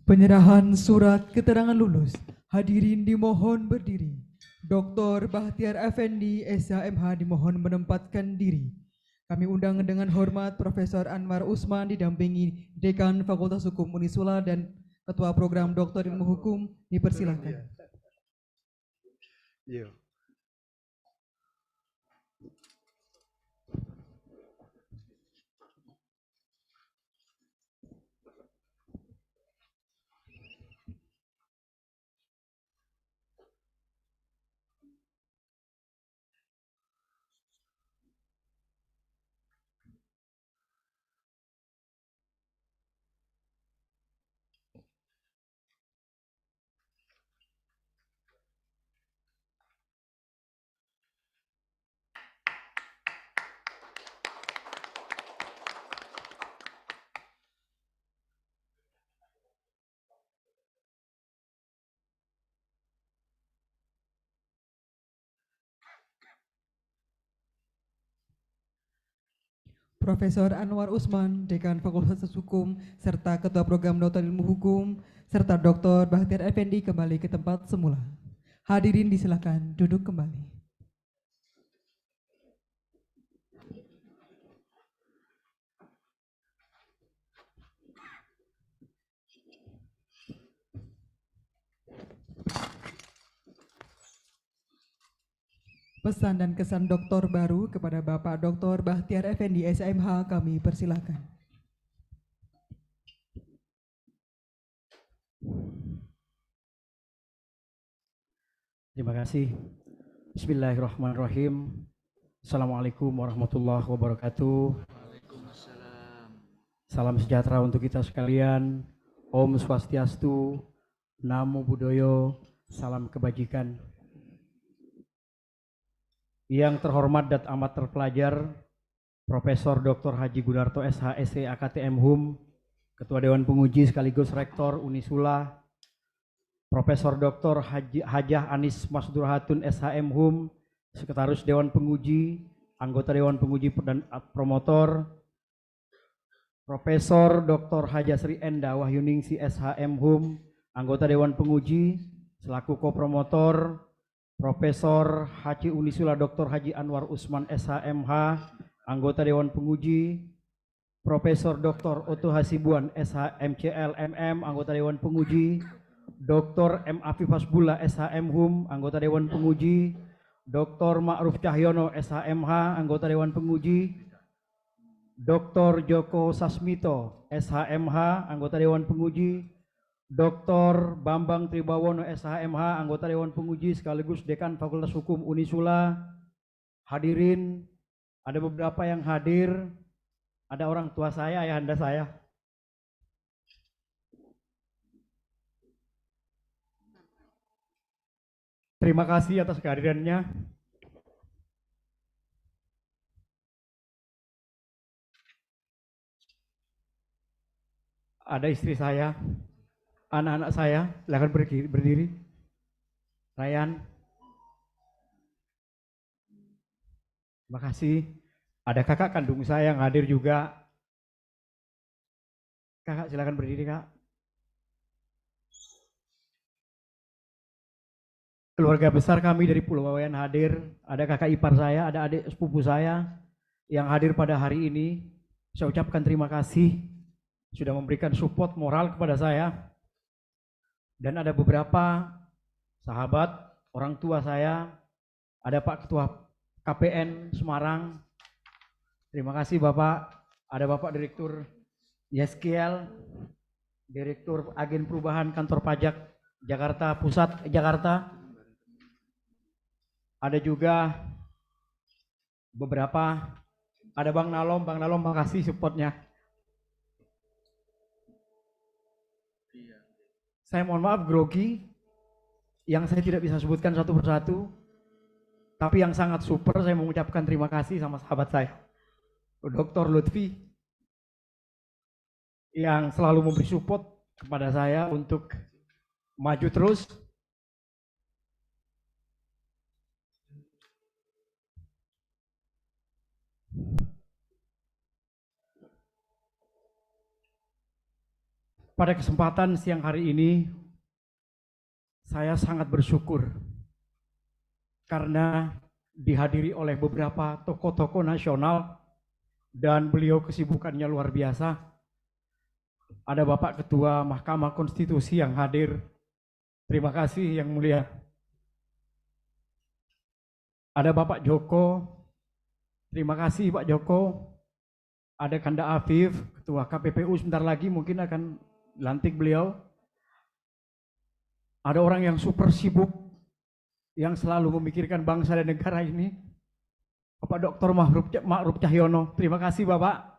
Penyerahan surat keterangan lulus. Hadirin dimohon berdiri. Dr. Bakhtiar Effendi, SHMH dimohon menempatkan diri. Kami undang dengan hormat Profesor Anwar Usman didampingi Dekan Fakultas Hukum Unisula dan Ketua Program Doktor Ilmu Hukum dipersilakan. Profesor Anwar Usman, Dekan Fakultas Hukum, serta Ketua Program Doktor Ilmu Hukum, serta Dr. Bakhtiar Effendi kembali ke tempat semula. Hadirin disilakan duduk kembali. Pesan dan kesan doktor baru kepada Bapak Dr. Bakhtiar Effendi, SHMH kami persilakan. Terima kasih. Bismillahirrahmanirrahim. Assalamualaikum warahmatullahi wabarakatuh. Salam sejahtera untuk kita sekalian. Om Swastiastu, Namo Buddhaya, salam kebajikan. Yang terhormat dan amat terpelajar, Profesor Dr. Haji Gunarto SHSE AKTM HUM, Ketua Dewan Penguji sekaligus Rektor Unisula, Profesor Dr. Hajah Anis Masdurhatun SHM HUM, Sekretaris Dewan Penguji, Anggota Dewan Penguji dan Promotor, Profesor Dr. Hajah Sri Enda Wahyuningsi SHM HUM, Anggota Dewan Penguji, selaku Kopromotor, Profesor Haji Unisula Dr. Haji Anwar Usman SHMH, Anggota Dewan Penguji, Profesor Dr. Oto Hasibuan SHMCL MM, Anggota Dewan Penguji, Dr. M. Afif Hasbullah SHM HUM, Anggota Dewan Penguji, Dr. Ma'ruf Cahyono SHMH, Anggota Dewan Penguji, Dr. Joko Sasmito SHMH, Anggota Dewan Penguji, Dr. Bambang Tribawono SHMH, Anggota Dewan Penguji sekaligus Dekan Fakultas Hukum Unisula. Hadirin, ada beberapa yang hadir, ada orang tua saya, ayahanda saya. Terima kasih atas kehadirannya. ada istri saya, anak-anak saya, silakan berdiri. Ryan, terima kasih. Ada kakak kandung saya yang hadir juga. Kakak silakan berdiri, Kak. Keluarga besar kami dari Pulau Wayan hadir, ada kakak ipar saya, ada adik sepupu saya yang hadir pada hari ini. Saya ucapkan terima kasih sudah memberikan support moral kepada saya. Dan ada beberapa sahabat, orang tua saya, ada Pak Ketua KPN Semarang. Terima kasih Bapak, ada Bapak Direktur Yeskiel, Direktur Agen Perubahan Kantor Pajak Jakarta Pusat, Jakarta. Ada juga beberapa, ada Bang Nalom makasih supportnya. Saya mohon maaf grogi, yang saya tidak bisa sebutkan satu persatu, tapi yang sangat super saya mengucapkan terima kasih sama sahabat saya, Dr. Lutfi, yang selalu memberi support kepada saya untuk maju terus. Pada kesempatan siang hari ini, saya sangat bersyukur karena dihadiri oleh beberapa tokoh-tokoh nasional dan beliau kesibukannya luar biasa. Ada Bapak Ketua Mahkamah Konstitusi yang hadir. Terima kasih yang mulia. Ada Bapak Joko. Terima kasih Pak Joko. Ada Kanda Afif, Ketua KPPU, sebentar lagi mungkin akan lantik beliau. Ada orang yang super sibuk, yang selalu memikirkan bangsa dan negara ini, Bapak Dr. Ma'ruf Cahyono. Terima kasih Bapak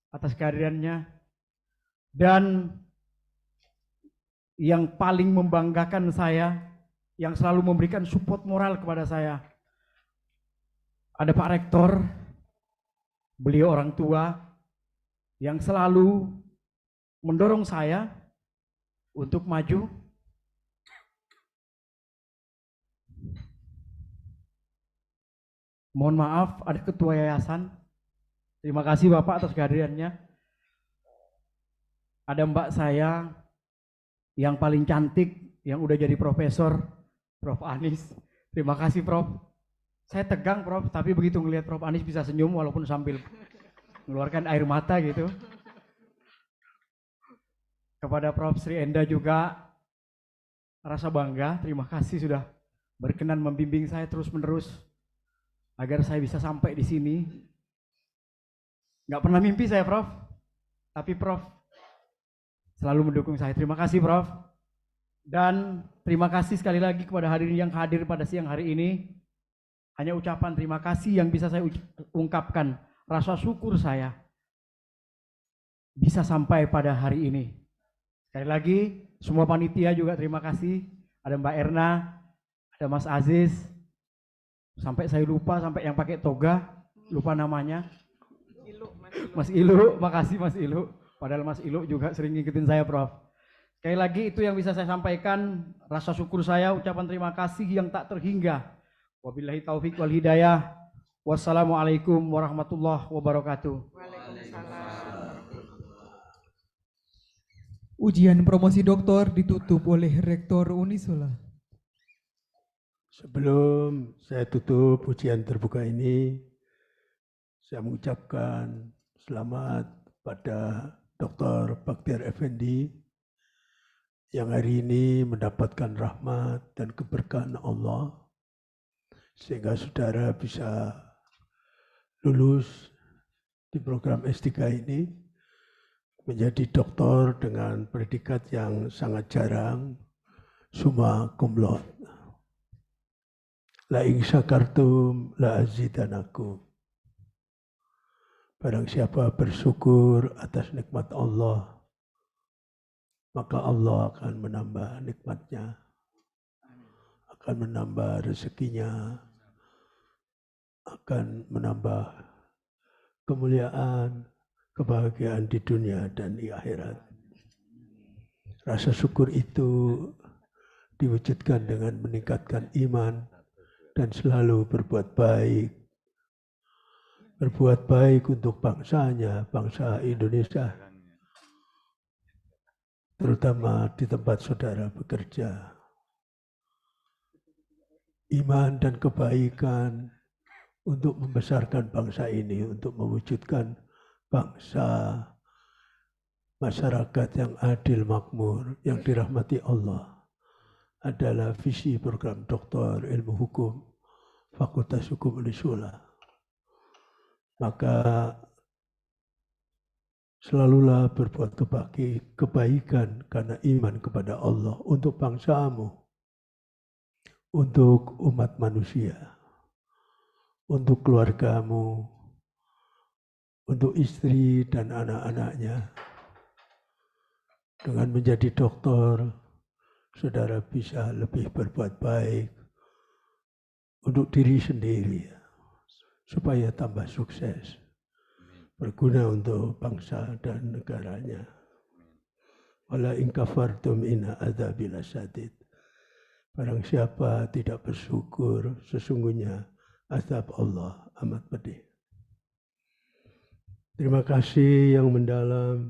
atas kehadirannya. Dan yang paling membanggakan saya, yang selalu memberikan support moral kepada saya, ada Pak Rektor, beliau orang tua, yang selalu mendorong saya untuk maju. Mohon maaf, ada ketua yayasan. Terima kasih Bapak atas kehadirannya. Ada Mbak saya yang paling cantik, yang udah jadi profesor, Prof. Anis. Terima kasih Prof. Saya tegang Prof, tapi begitu ngelihat Prof. Anis bisa senyum walaupun sambil mengeluarkan air mata gitu. Kepada Prof. Sri Enda juga rasa bangga, terima kasih sudah berkenan membimbing saya terus-menerus agar saya bisa sampai di sini. Nggak pernah mimpi saya Prof, tapi Prof selalu mendukung saya. Terima kasih Prof. Dan terima kasih sekali lagi kepada hadirin yang hadir pada siang hari ini. Hanya ucapan terima kasih yang bisa saya ungkapkan. Rasa syukur saya bisa sampai pada hari ini. Sekali lagi, semua panitia juga terima kasih. Ada Mbak Erna, ada Mas Aziz, sampai saya lupa, sampai yang pakai toga, lupa namanya. Mas Ilu, makasih Mas Ilu. Padahal Mas Ilu juga sering ngikutin saya Prof. Sekali lagi itu yang bisa saya sampaikan, rasa syukur saya, ucapan terima kasih yang tak terhingga. Wabillahi taufik wal hidayah. Wassalamualaikum warahmatullahi wabarakatuh. Ujian promosi doktor ditutup oleh Rektor Unisula. Sebelum saya tutup ujian terbuka ini, saya mengucapkan selamat pada Dr. Bakhtiar Effendi yang hari ini mendapatkan rahmat dan keberkahan Allah sehingga saudara bisa lulus di program S3 ini menjadi doktor dengan predikat yang sangat jarang, summa cum laude. La in syakartum la azidanakum. Barang siapa bersyukur atas nikmat Allah, maka Allah akan menambah nikmatnya, akan menambah rezekinya, akan menambah kemuliaan, kebahagiaan di dunia dan di akhirat. Rasa syukur itu diwujudkan dengan meningkatkan iman dan selalu berbuat baik. Berbuat baik untuk bangsanya, bangsa Indonesia, terutama di tempat saudara bekerja. Iman dan kebaikan untuk membesarkan bangsa ini, untuk mewujudkan bangsa, masyarakat yang adil makmur, yang dirahmati Allah, adalah visi program Doktor Ilmu Hukum Fakultas Hukum Unisula. Maka selalulah berbuat kebaikan karena iman kepada Allah untuk bangsamu, untuk umat manusia, untuk keluargamu, untuk istri dan anak-anaknya. Dengan menjadi dokter, saudara bisa lebih berbuat baik untuk diri sendiri, supaya tambah sukses, berguna untuk bangsa dan negaranya. Wala in kafartum inna adzabi lasyadid. Barang siapa tidak bersyukur, sesungguhnya azab Allah amat pedih. Terima kasih yang mendalam,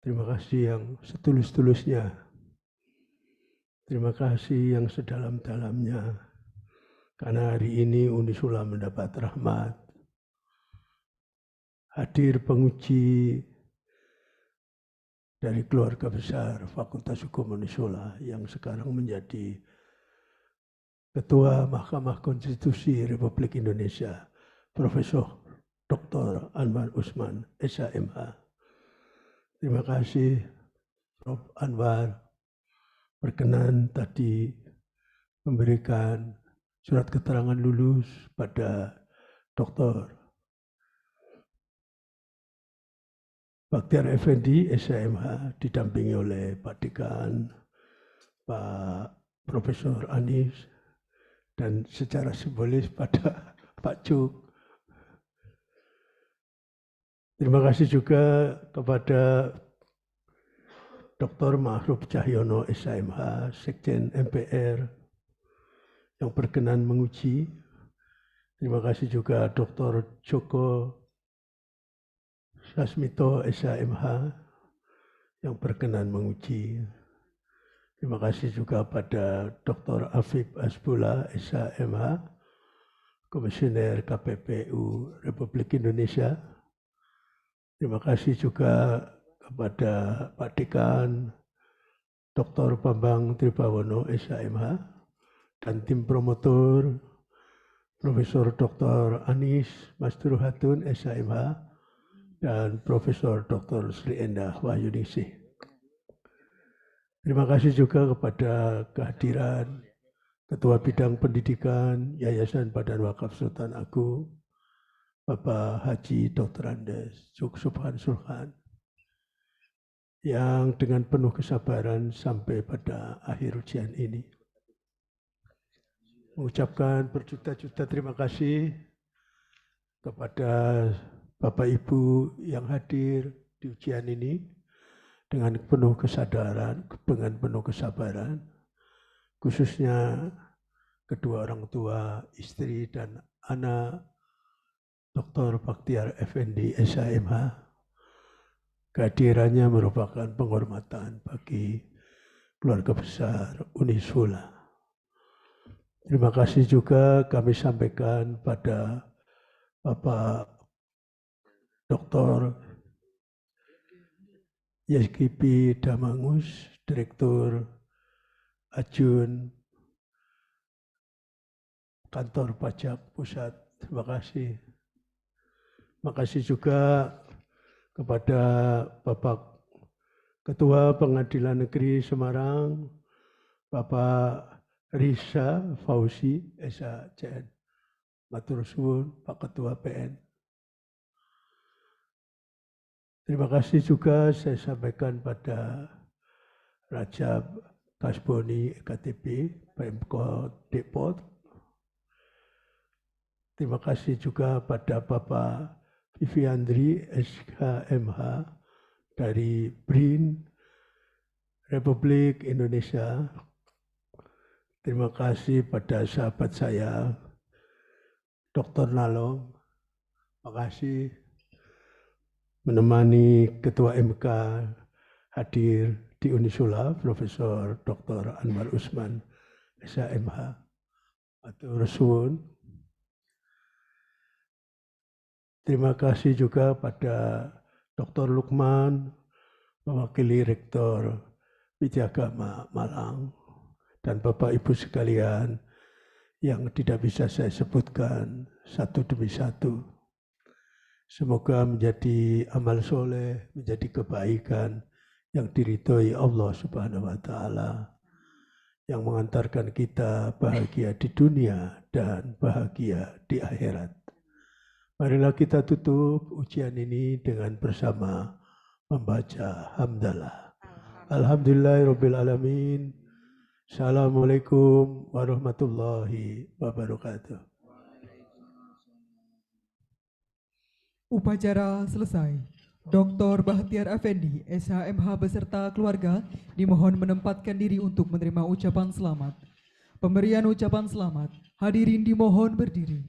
terima kasih yang setulus-tulusnya, terima kasih yang sedalam-dalamnya. Karena hari ini Unisula mendapat rahmat. Hadir penguji dari keluarga besar Fakultas Hukum Unisula yang sekarang menjadi Ketua Mahkamah Konstitusi Republik Indonesia, Profesor Dr. Anwar Usman, SHMH. Terima kasih Prof. Anwar berkenan tadi memberikan surat keterangan lulus pada Dr. Bakhtiar Effendi, SHMH, didampingi oleh Pak Dekan, Pak Profesor Anis, dan secara simbolis pada Pak Cuk. Terima kasih juga kepada Dr. Ma'ruf Cahyono, SHMH, Sekjen MPR, yang berkenan menguji. Terima kasih juga Dr. Joko Sasmito, SHMH, yang berkenan menguji. Terima kasih juga pada Dr. Afif Asbullah, SHMH, Komisioner KPPU Republik Indonesia. Terima kasih juga kepada Pak Dekan, Dr. Bambang Tribawono, SHMH, dan tim promotor, Profesor Dr. Anis Masturhatun, SHMH, dan Profesor Dr. Sri Endah Wahyuningsih. Terima kasih juga kepada kehadiran Ketua Bidang Pendidikan Yayasan Badan Wakaf Sultan Agung, Bapak Haji Dr. Andes Cuk Subhan Sulhan, yang dengan penuh kesabaran sampai pada akhir ujian ini. Mengucapkan berjuta-juta terima kasih kepada Bapak Ibu yang hadir di ujian ini dengan penuh kesadaran, dengan penuh kesabaran, khususnya kedua orang tua, istri dan anak Dr. Bakhtiar Effendi, SHMH. Kehadirannya merupakan penghormatan bagi keluarga besar Unisula. Terima kasih juga kami sampaikan pada Bapak Dr. YSGP Damangus, Direktur Ajun Kantor Pajak Pusat. Terima kasih. Terima kasih juga kepada Bapak Ketua Pengadilan Negeri Semarang, Bapak Risa Fauzi, SHCN. Matur suwun Pak Ketua PN. Terima kasih juga saya sampaikan pada Rajab Kasboni, EKTP, Pemkot Depok. Terima kasih juga pada Bapak Viviandri, SHMH, dari BRIN, Republik Indonesia. Terima kasih pada sahabat saya, Dr. Nalom. Terima kasih menemani Ketua MK hadir di Unisula, Profesor Dr. Anwar Usman, SHMH. Matur suwun. Terima kasih juga pada Dr. Lukman, mewakili Rektor Widyagama Malang, dan Bapak Ibu sekalian yang tidak bisa saya sebutkan satu demi satu. Semoga menjadi amal soleh, menjadi kebaikan yang diridhoi Allah Subhanahu wa Ta'ala, yang mengantarkan kita bahagia di dunia dan bahagia di akhirat. Marilah kita tutup ujian ini dengan bersama membaca hamdalah. Alhamdulillahirabbil alamin. Assalamualaikum warahmatullahi wabarakatuh. Upacara selesai. Dr. Bahtiar Effendi, SHMH beserta keluarga dimohon menempatkan diri untuk menerima ucapan selamat. Pemberian ucapan selamat, hadirin dimohon berdiri.